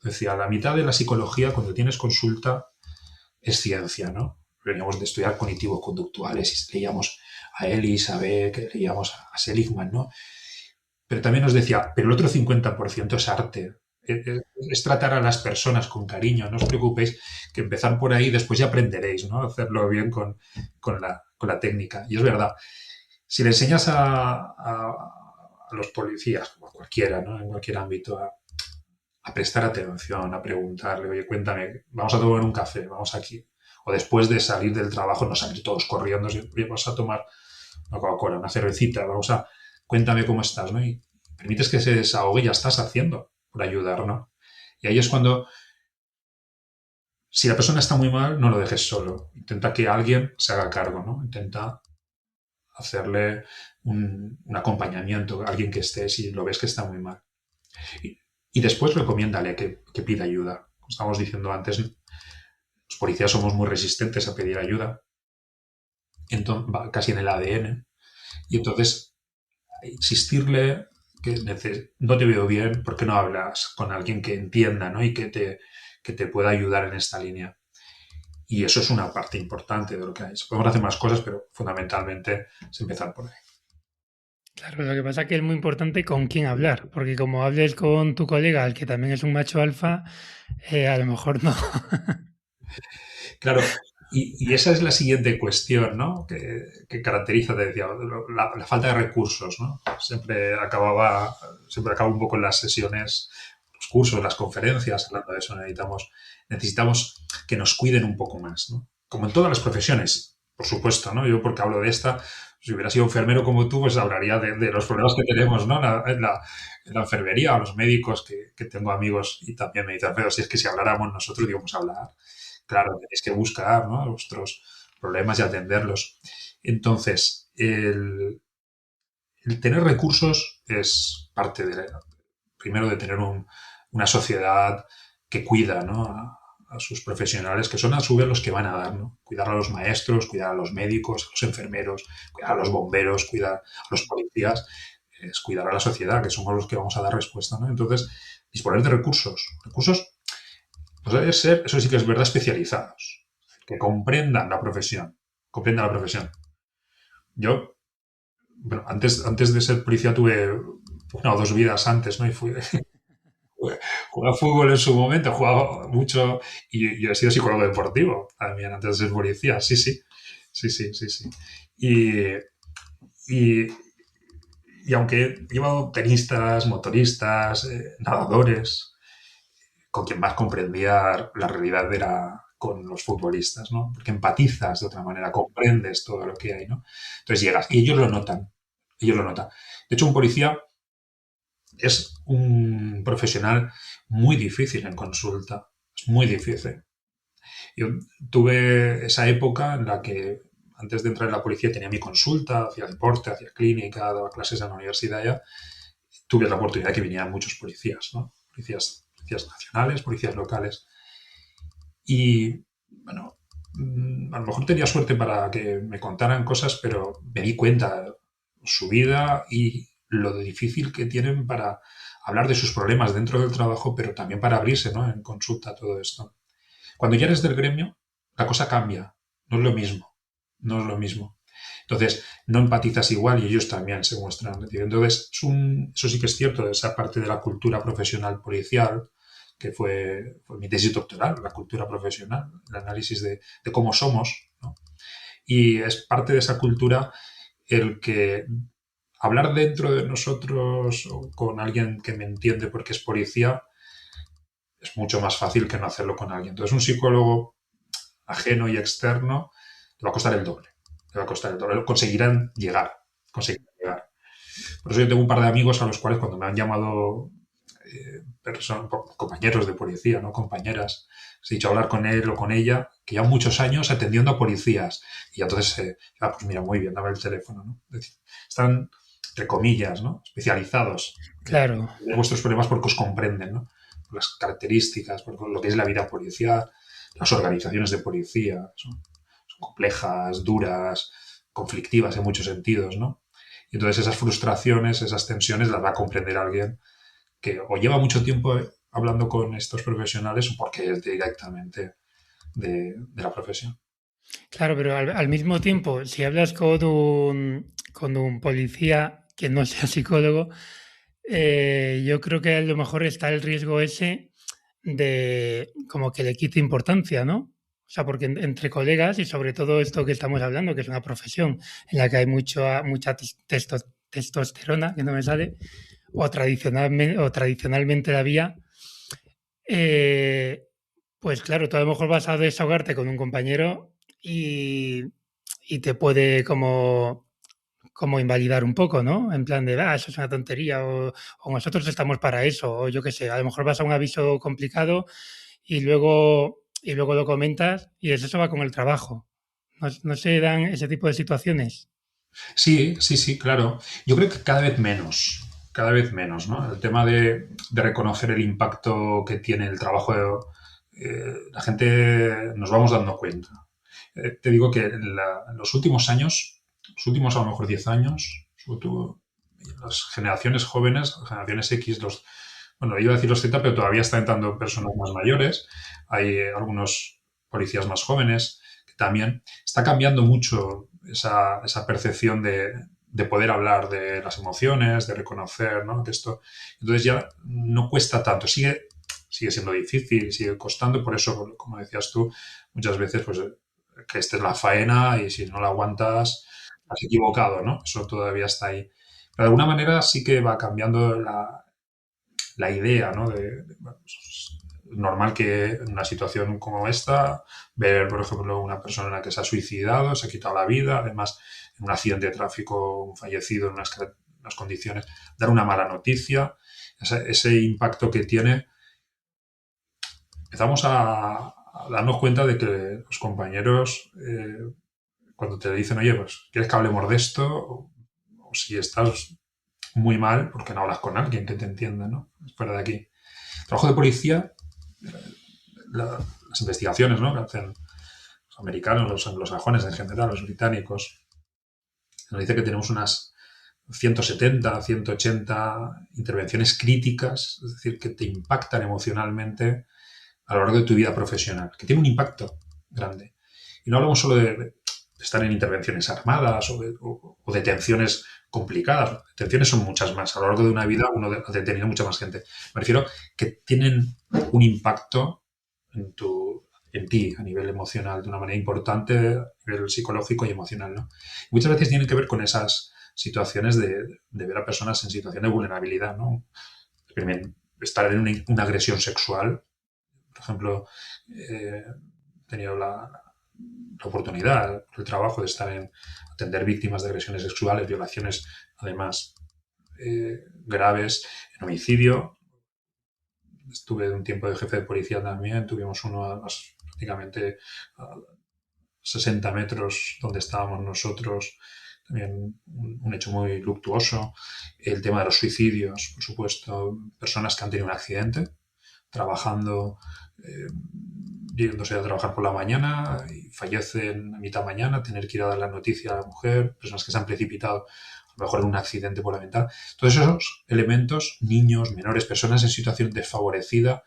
decía, la mitad de la psicología cuando tienes consulta es ciencia, ¿no? Veníamos de estudiar cognitivo-conductuales y leíamos a Ellis, a Beck, leíamos a Seligman, ¿no? Pero también nos decía, pero el otro 50% es arte. Es tratar a las personas con cariño, no os preocupéis, que empezar por ahí, después ya aprenderéis, ¿no? Hacerlo bien con la técnica. Y es verdad, si le enseñas a los policías, o a cualquiera, ¿no? En cualquier ámbito, a prestar atención, a preguntarle, oye, cuéntame, vamos a tomar un café, vamos aquí. O después de salir del trabajo, no salir todos corriendo, oye, vamos a tomar una Coca-Cola, una cervecita, cuéntame cómo estás, ¿no? Y permites que se desahogue y ya estás haciendo por ayudar, ¿no? Y ahí es cuando, si la persona está muy mal, no lo dejes solo. Intenta que alguien se haga cargo, ¿no? Intenta hacerle un acompañamiento, alguien que esté si lo ves que está muy mal. Y, y después recomiéndale que pida ayuda. Como estábamos diciendo antes, los policías somos muy resistentes a pedir ayuda, entonces, va casi en el ADN. Y entonces, insistirle que no te veo bien, ¿por qué no hablas con alguien que entienda, ¿no? Y que te pueda ayudar en esta línea? Y eso es una parte importante de lo que hay. Podemos hacer más cosas, pero fundamentalmente es empezar por ahí. Claro, lo que pasa es que es muy importante con quién hablar, porque como hables con tu colega, el que también es un macho alfa, a lo mejor no. Claro, y esa es la siguiente cuestión, ¿no? Que caracteriza, te decía, la falta de recursos, ¿no? Siempre acabo un poco en las sesiones, los cursos, las conferencias, hablando de eso, necesitamos que nos cuiden un poco más, ¿no? Como en todas las profesiones, por supuesto, ¿no? Yo porque hablo de esta, si hubiera sido enfermero como tú, pues hablaría de los problemas que tenemos, ¿no? En la enfermería, o los médicos, que tengo amigos y también me dicen, pero si es que si habláramos nosotros íbamos a hablar. Claro, tenéis que buscar, ¿no? Vuestros problemas y atenderlos. Entonces, el tener recursos es parte primero de tener una sociedad que cuida, ¿no? A sus profesionales, que son a su vez los que van a dar, ¿no? Cuidar a los maestros, cuidar a los médicos, a los enfermeros, cuidar a los bomberos, cuidar a los policías, es cuidar a la sociedad, que somos los que vamos a dar respuesta, ¿no? Entonces, disponer de recursos. Recursos, pues debe ser, eso sí que es verdad, especializados, que comprendan la profesión, comprendan la profesión. Yo, bueno, antes de ser policía tuve una o dos vidas antes, ¿no? Y jugué a fútbol en su momento, he jugado mucho y yo he sido psicólogo deportivo también antes de ser policía, sí, sí, sí, sí, sí, sí. Y, y, y aunque he llevado tenistas, motoristas, nadadores, con quien más comprendía la realidad era con los futbolistas, ¿no? Porque empatizas de otra manera, comprendes todo lo que hay, ¿no? Entonces llegas y ellos lo notan, ellos lo notan. De hecho, un policía es un profesional muy difícil en consulta, es muy difícil. Yo tuve esa época en la que antes de entrar en la policía tenía mi consulta, hacía deporte, hacía clínica, daba clases en la universidad ya, tuve la oportunidad de que vinieran muchos policías, ¿no? Policías nacionales, policías locales. Y, bueno, a lo mejor tenía suerte para que me contaran cosas, pero me di cuenta su vida y lo difícil que tienen para hablar de sus problemas dentro del trabajo, pero también para abrirse, ¿no? En consulta, todo esto. Cuando ya eres del gremio, la cosa cambia. No es lo mismo. No es lo mismo. Entonces, no empatizas igual y ellos también se muestran. Entonces, eso sí que es cierto, esa parte de la cultura profesional policial, que fue mi tesis doctoral, la cultura profesional, el análisis de cómo somos, ¿no? Y es parte de esa cultura el que hablar dentro de nosotros o con alguien que me entiende porque es policía es mucho más fácil que no hacerlo con alguien. Entonces, un psicólogo ajeno y externo le va a costar el doble. Le va a costar el doble. Conseguirán llegar. Conseguirán llegar. Por eso yo tengo un par de amigos a los cuales cuando me han llamado compañeros de policía, ¿no? Compañeras, he dicho hablar con él o con ella, que llevan muchos años atendiendo a policías. Y entonces, pues mira, muy bien, dame el teléfono, ¿no? Es decir, están, entre comillas, ¿no? Especializados Claro. en vuestros problemas porque os comprenden, ¿no? Por las características, por lo que es la vida policial, las organizaciones de policía, son complejas, duras, conflictivas en muchos sentidos, ¿no? Y entonces esas frustraciones, esas tensiones las va a comprender alguien que o lleva mucho tiempo hablando con estos profesionales o porque es directamente de la profesión. Claro, pero al mismo tiempo, si hablas con un policía que no sea psicólogo, yo creo que a lo mejor está el riesgo ese de como que le quite importancia, ¿no? O sea, porque entre colegas y sobre todo esto que estamos hablando, que es una profesión en la que hay mucha testosterona, que no me sale, o tradicionalmente la había, eh, pues claro, tú a lo mejor vas a desahogarte con un compañero y, y te puede como invalidar un poco, ¿no? En plan de, eso es una tontería, o nosotros estamos para eso, o yo qué sé, a lo mejor vas a un aviso complicado y luego lo comentas y eso va con el trabajo. No, no se dan ese tipo de situaciones. Sí, sí, sí, claro. Yo creo que cada vez menos, ¿no? El tema de reconocer el impacto que tiene el trabajo, la gente nos vamos dando cuenta. Te digo que en los últimos años, los últimos a lo mejor 10 años, sobre todo las generaciones jóvenes, las generaciones X, bueno, iba a decir los Z, pero todavía están entrando personas más mayores, hay algunos policías más jóvenes, que también está cambiando mucho esa percepción de poder hablar de las emociones, de reconocer, ¿no? De esto. Entonces ya no cuesta tanto, sigue siendo difícil, sigue costando, por eso, como decías tú, muchas veces pues que esta es la faena y si no la aguantas, has equivocado, ¿no? Eso todavía está ahí. Pero de alguna manera sí que va cambiando la idea, ¿no? Bueno, pues, es normal que en una situación como esta, ver, por ejemplo, una persona que se ha suicidado, se ha quitado la vida, además en un accidente de tráfico, un fallecido en unas condiciones, dar una mala noticia, ese impacto que tiene, empezamos a darnos cuenta de que los compañeros, cuando te dicen, oye, pues, ¿quieres que hablemos de esto? O si estás muy mal, porque no hablas con alguien que te entienda, ¿no? Fuera de aquí. El trabajo de policía, las investigaciones, ¿no? Que hacen los americanos, los anglosajones en general, los británicos, nos dice que tenemos unas 170, 180 intervenciones críticas, es decir, que te impactan emocionalmente a lo largo de tu vida profesional, que tiene un impacto grande. Y no hablamos solo de estar en intervenciones armadas o detenciones complicadas. Detenciones son muchas más. A lo largo de una vida uno ha detenido mucha más gente. Me refiero que tienen un impacto en ti a nivel emocional de una manera importante, a nivel psicológico y emocional, ¿no? Y muchas veces tienen que ver con esas situaciones de ver a personas en situación de vulnerabilidad, ¿no? Estar en una agresión sexual, por ejemplo, he tenido la oportunidad, el trabajo de estar en atender víctimas de agresiones sexuales, violaciones, además graves, en homicidio. Estuve un tiempo de jefe de policía también, tuvimos uno prácticamente a 60 metros donde estábamos nosotros, también un hecho muy luctuoso. El tema de los suicidios, por supuesto, personas que han tenido un accidente trabajando, eh, yéndose a trabajar por la mañana y fallecen a mitad mañana, tener que ir a dar la noticia a la mujer, personas que se han precipitado a lo mejor en un accidente por la ventana. Todos esos elementos, niños, menores, personas en situación desfavorecida,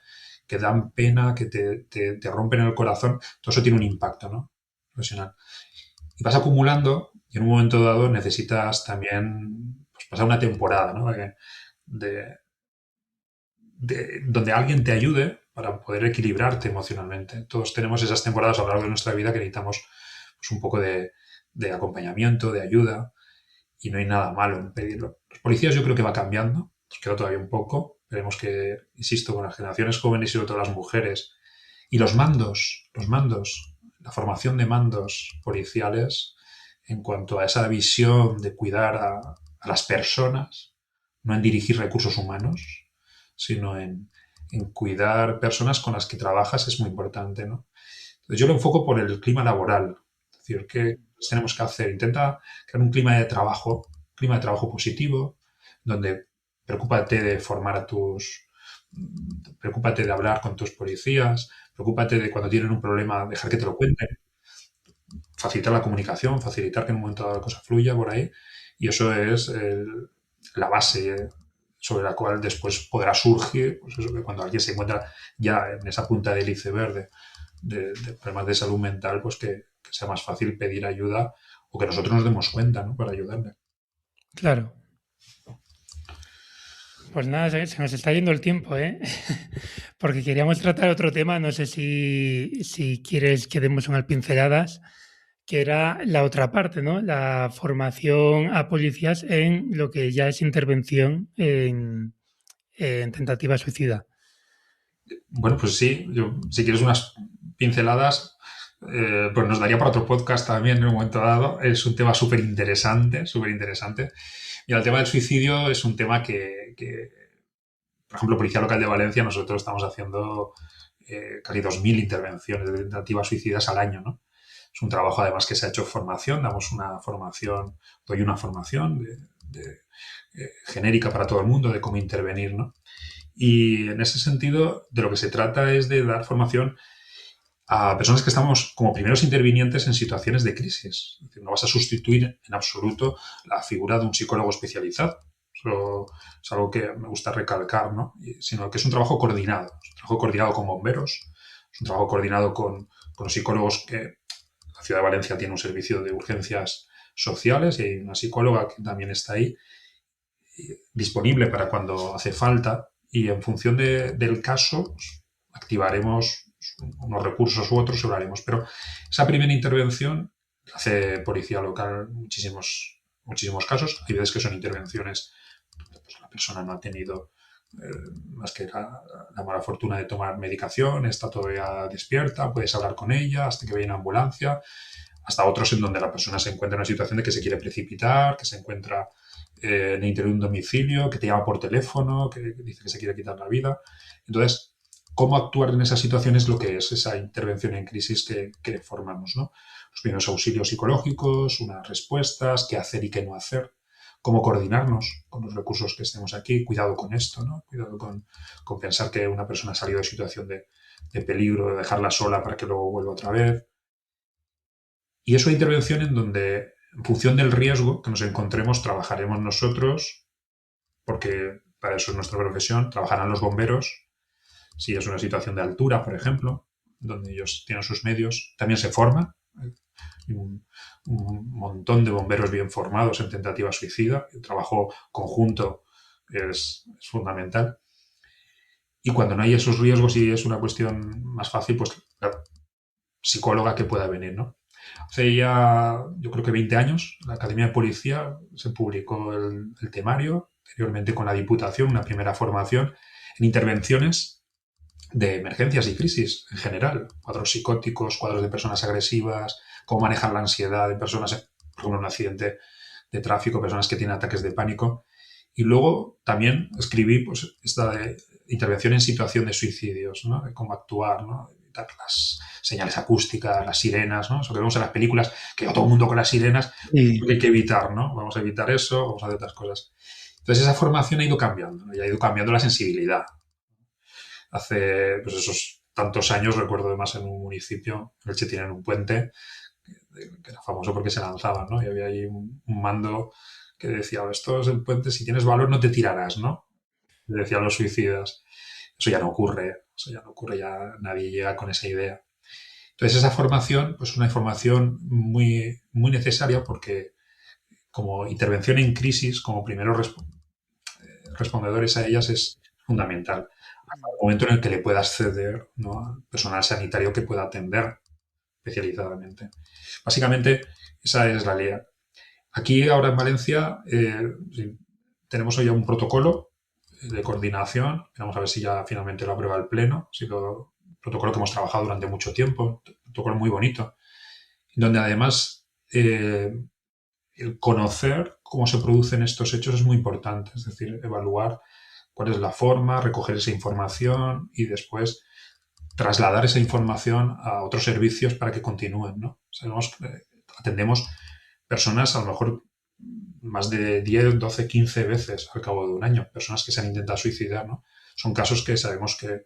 que dan pena, que te rompen el corazón, todo eso tiene un impacto, ¿no? Profesional. Y vas acumulando y en un momento dado necesitas también pues, pasar una temporada, ¿no? De, donde alguien te ayude para poder equilibrarte emocionalmente. Todos tenemos esas temporadas a lo largo de nuestra vida que necesitamos pues, un poco de acompañamiento, de ayuda, y no hay nada malo en pedirlo. Los policías yo creo que va cambiando, nos queda todavía un poco. Veremos que, insisto, con las generaciones jóvenes y sobre todo las mujeres, y los mandos, la formación de mandos policiales en cuanto a esa visión de cuidar a las personas, no en dirigir recursos humanos, sino en cuidar personas con las que trabajas es muy importante, ¿no? Entonces yo lo enfoco por el clima laboral. Es decir, ¿qué tenemos que hacer? Intenta crear un clima de trabajo positivo, donde preocúpate de formar a preocúpate de hablar con tus policías, preocúpate de cuando tienen un problema dejar que te lo cuenten, facilitar la comunicación, facilitar que en un momento dado la cosa fluya por ahí, y eso es la base sobre la cual después podrá surgir, pues eso, que cuando alguien se encuentra ya en esa punta del iceberg de problemas de salud mental, pues que sea más fácil pedir ayuda o que nosotros nos demos cuenta, ¿no? Para ayudarle. Claro. Pues nada, se nos está yendo el tiempo, ¿eh? Porque queríamos tratar otro tema, no sé si quieres que demos unas pinceladas, que era la otra parte, ¿no? La formación a policías en lo que ya es intervención en tentativa suicida. Bueno, pues sí, si quieres unas pinceladas, pues nos daría para otro podcast también en un momento dado. Es un tema súper interesante, súper interesante. Y el tema del suicidio es un tema que, por ejemplo, Policía Local de Valencia, nosotros estamos haciendo casi 2.000 intervenciones de tentativas suicidas al año, ¿no? Es un trabajo además que se ha hecho formación, doy una formación genérica para todo el mundo de cómo intervenir, ¿no? Y en ese sentido, de lo que se trata es de dar formación a personas que estamos como primeros intervinientes en situaciones de crisis. Es decir, no vas a sustituir en absoluto la figura de un psicólogo especializado. Eso es algo que me gusta recalcar, ¿no? Sino que es un trabajo coordinado. Es un trabajo coordinado con bomberos, es un trabajo coordinado con los psicólogos que la Ciudad de Valencia tiene un servicio de urgencias sociales y hay una psicóloga que también está ahí disponible para cuando hace falta y en función del caso pues, activaremos unos recursos u otros y hablaremos. Pero esa primera intervención hace policía local muchísimos casos. Hay veces que son intervenciones donde pues, la persona no ha tenido más que la mala fortuna de tomar medicación, está todavía despierta, puedes hablar con ella hasta que viene una ambulancia, hasta otros en donde la persona se encuentra en una situación de que se quiere precipitar, que se encuentra en el interior de un domicilio, que te llama por teléfono, que dice que se quiere quitar la vida. Entonces, cómo actuar en esa situación es lo que es esa intervención en crisis que formamos, ¿no? Los primeros auxilios psicológicos, unas respuestas, qué hacer y qué no hacer, cómo coordinarnos con los recursos que estemos aquí, cuidado con esto, ¿no? Cuidado con pensar que una persona ha salido de situación de peligro, de dejarla sola para que luego vuelva otra vez. Y es una intervención en donde, en función del riesgo que nos encontremos, trabajaremos nosotros, porque para eso es nuestra profesión, trabajarán los bomberos, si es una situación de altura, por ejemplo, donde ellos tienen sus medios, también se forma un montón de bomberos bien formados en tentativa suicida, el trabajo conjunto es fundamental. Y cuando no hay esos riesgos y es una cuestión más fácil, pues la psicóloga que pueda venir, ¿no? Hace ya, yo creo que 20 años, la Academia de Policía se publicó el temario, anteriormente con la Diputación, una primera formación en intervenciones de emergencias y crisis en general, cuadros psicóticos, cuadros de personas agresivas, cómo manejar la ansiedad de personas, por ejemplo, en un accidente de tráfico, personas que tienen ataques de pánico. Y luego también escribí pues, esta de intervención en situación de suicidios, ¿no? De cómo actuar, ¿no? detectar las señales acústicas, las sirenas, ¿no? Eso que vemos en las películas, que va todo el mundo con las sirenas, Y que hay que evitar, ¿no? Vamos a evitar eso, vamos a hacer otras cosas. Entonces esa formación ha ido cambiando, ¿no? Y ha ido cambiando la sensibilidad. Hace, pues esos tantos años, recuerdo además en un municipio, en Elche tienen un puente que era famoso porque se lanzaban, ¿no? Y había ahí un mando que decía, esto es el puente, si tienes valor no te tirarás, ¿no? Decían los suicidas. Eso ya no ocurre, ya nadie llega con esa idea. Entonces esa formación, pues una información muy, muy necesaria porque como intervención en crisis, como primeros respondedores a ellas es fundamental. Hasta el momento en el que le pueda acceder, ¿no?, al personal sanitario que pueda atender especializadamente. Básicamente, esa es la ley. Aquí, ahora en Valencia, sí, tenemos hoy ya un protocolo de coordinación. Vamos a ver si ya finalmente lo aprueba el Pleno. Protocolo que hemos trabajado durante mucho tiempo, un protocolo muy bonito, donde además el conocer cómo se producen estos hechos es muy importante. Es decir, evaluar cuál es la forma, recoger esa información y después trasladar esa información a otros servicios para que continúen, ¿no? Sabemos que atendemos personas a lo mejor más de 10, 12, 15 veces al cabo de un año, personas que se han intentado suicidar, ¿no? Son casos que sabemos que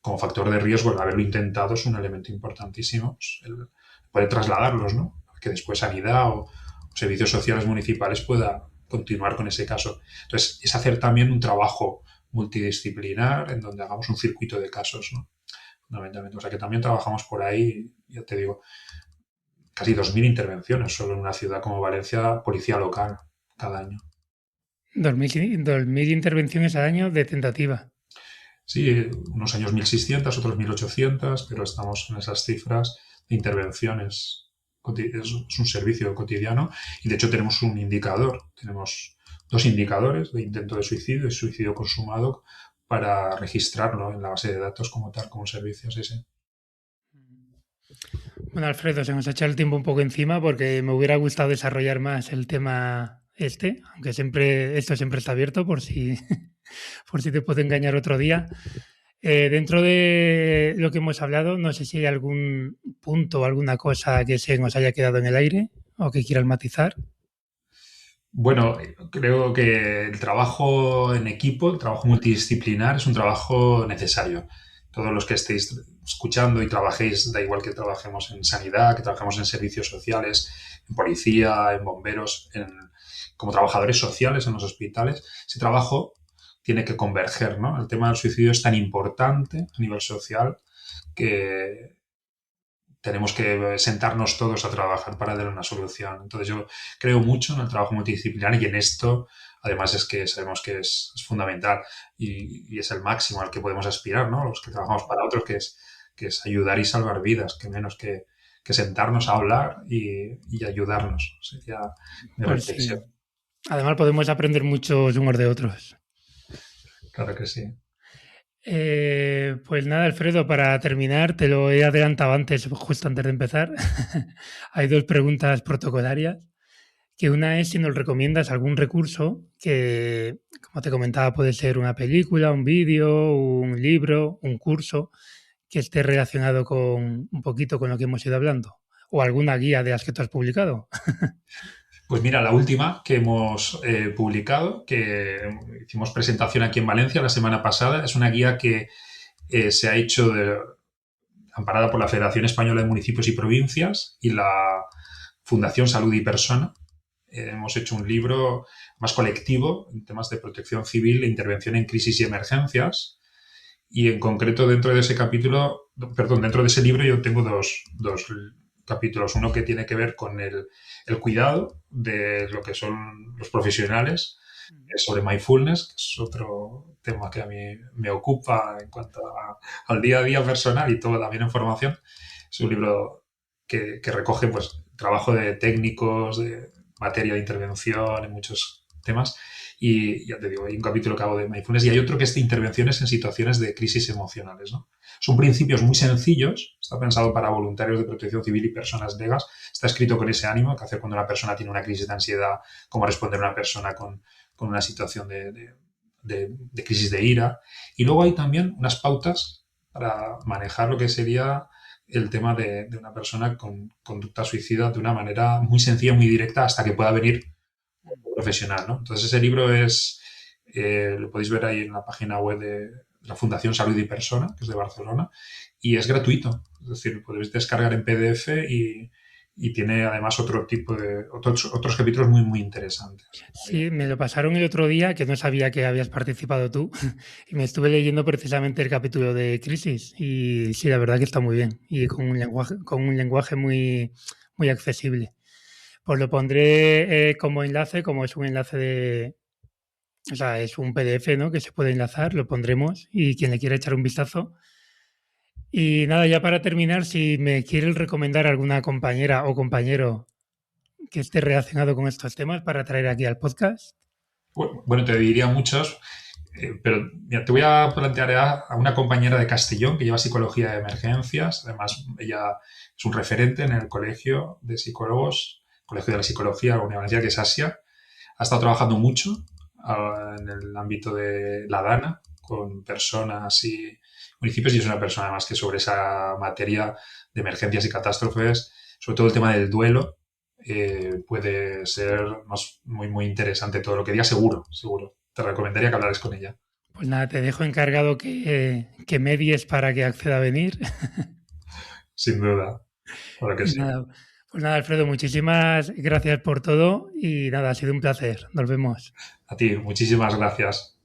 como factor de riesgo el haberlo intentado es un elemento importantísimo, pues, el poder trasladarlos, ¿no? Para que después sanidad o servicios sociales municipales pueda continuar con ese caso. Entonces, es hacer también un trabajo multidisciplinar en donde hagamos un circuito de casos, ¿no? Fundamentalmente. O sea que también trabajamos por ahí, ya te digo, casi 2.000 intervenciones solo en una ciudad como Valencia, policía local, cada año. 2000 intervenciones al año de tentativa. Sí, unos años 1.600, otros 1.800, pero estamos en esas cifras de intervenciones. Es un servicio cotidiano y de hecho tenemos un indicador. Tenemos 2 indicadores de intento de suicidio y suicidio consumado para registrarlo en la base de datos como tal, como un servicio. Sí, sí. Bueno, Alfredo, se nos ha echado el tiempo un poco encima porque me hubiera gustado desarrollar más el tema este, aunque esto siempre está abierto por si, por si te puedo engañar otro día. Dentro de lo que hemos hablado, no sé si hay algún punto o alguna cosa que se nos haya quedado en el aire o que quieras matizar. Bueno, creo que el trabajo en equipo, el trabajo multidisciplinar es un trabajo necesario. Todos los que estéis escuchando y trabajéis, da igual que trabajemos en sanidad, que trabajemos en servicios sociales, en policía, en bomberos, como trabajadores sociales en los hospitales, ese trabajo tiene que converger, ¿no? El tema del suicidio es tan importante a nivel social que tenemos que sentarnos todos a trabajar para dar una solución. Entonces yo creo mucho en el trabajo multidisciplinar y en esto, además, es que sabemos que es fundamental y es el máximo al que podemos aspirar, ¿no? Los que trabajamos para otros, que es ayudar y salvar vidas, que menos que sentarnos a hablar y ayudarnos. Sería mi Pues reflexión. sí. Además podemos aprender mucho unos de otros. Claro que sí. Pues nada, Alfredo, para terminar, te lo he adelantado antes, justo antes de empezar. Hay dos preguntas protocolarias, que una es si nos recomiendas algún recurso que, como te comentaba, puede ser una película, un vídeo, un libro, un curso, que esté relacionado con un poquito con lo que hemos ido hablando, o alguna guía de las que tú has publicado. Pues mira, la última que hemos publicado, que hicimos presentación aquí en Valencia la semana pasada, es una guía que se ha hecho amparada por la Federación Española de Municipios y Provincias y la Fundación Salud y Persona. Hemos hecho un libro más colectivo en temas de protección civil e intervención en crisis y emergencias. Y en concreto dentro de ese capítulo, perdón, dentro de ese libro yo tengo dos capítulos. Uno que tiene que ver con el cuidado de lo que son los profesionales sobre mindfulness, que es otro tema que a mí me ocupa en cuanto al día a día personal y todo también en formación. Es un libro que recoge pues trabajo de técnicos, de materia de intervención en muchos temas. Y ya te digo, hay un capítulo que hago de mindfulness y hay otro que es de intervenciones en situaciones de crisis emocionales, ¿no? Son principios muy sencillos, está pensado para voluntarios de protección civil y personas legas, está escrito con ese ánimo, que hace cuando una persona tiene una crisis de ansiedad, cómo responder a una persona con una situación de crisis de ira. Y luego hay también unas pautas para manejar lo que sería el tema de una persona con conducta suicida de una manera muy sencilla, muy directa, hasta que pueda venir un profesional, ¿no? Entonces ese libro lo podéis ver ahí en la página web de la Fundación Salud y Persona, que es de Barcelona, y es gratuito. Es decir, lo podéis descargar en PDF y tiene además otros capítulos muy, muy interesantes. Sí, me lo pasaron el otro día, que no sabía que habías participado tú, y me estuve leyendo precisamente el capítulo de Crisis, y sí, la verdad que está muy bien, y con un lenguaje muy, muy accesible. Pues lo pondré como enlace, como es un enlace o sea, es un PDF, ¿no? Que se puede enlazar, lo pondremos, y quien le quiera echar un vistazo. Y nada, ya para terminar, si me quieres recomendar alguna compañera o compañero que esté relacionado con estos temas para traer aquí al podcast. Bueno, te diría muchos, pero mira, te voy a plantear a una compañera de Castellón que lleva psicología de emergencias. Además, ella es un referente en el colegio de psicólogos, Colegio de la Psicología de la Universidad, que es Asia. Ha estado trabajando mucho en el ámbito de la DANA con personas y municipios y es una persona más que sobre esa materia de emergencias y catástrofes, sobre todo el tema del duelo, puede ser muy, muy interesante todo lo que diga, seguro, seguro. Te recomendaría que hablaras con ella. Pues nada, te dejo encargado que medies para que acceda a venir. Sin duda, claro que Y sí. nada, pues nada, Alfredo, muchísimas gracias por todo y nada, ha sido un placer. Nos vemos. A ti, muchísimas gracias.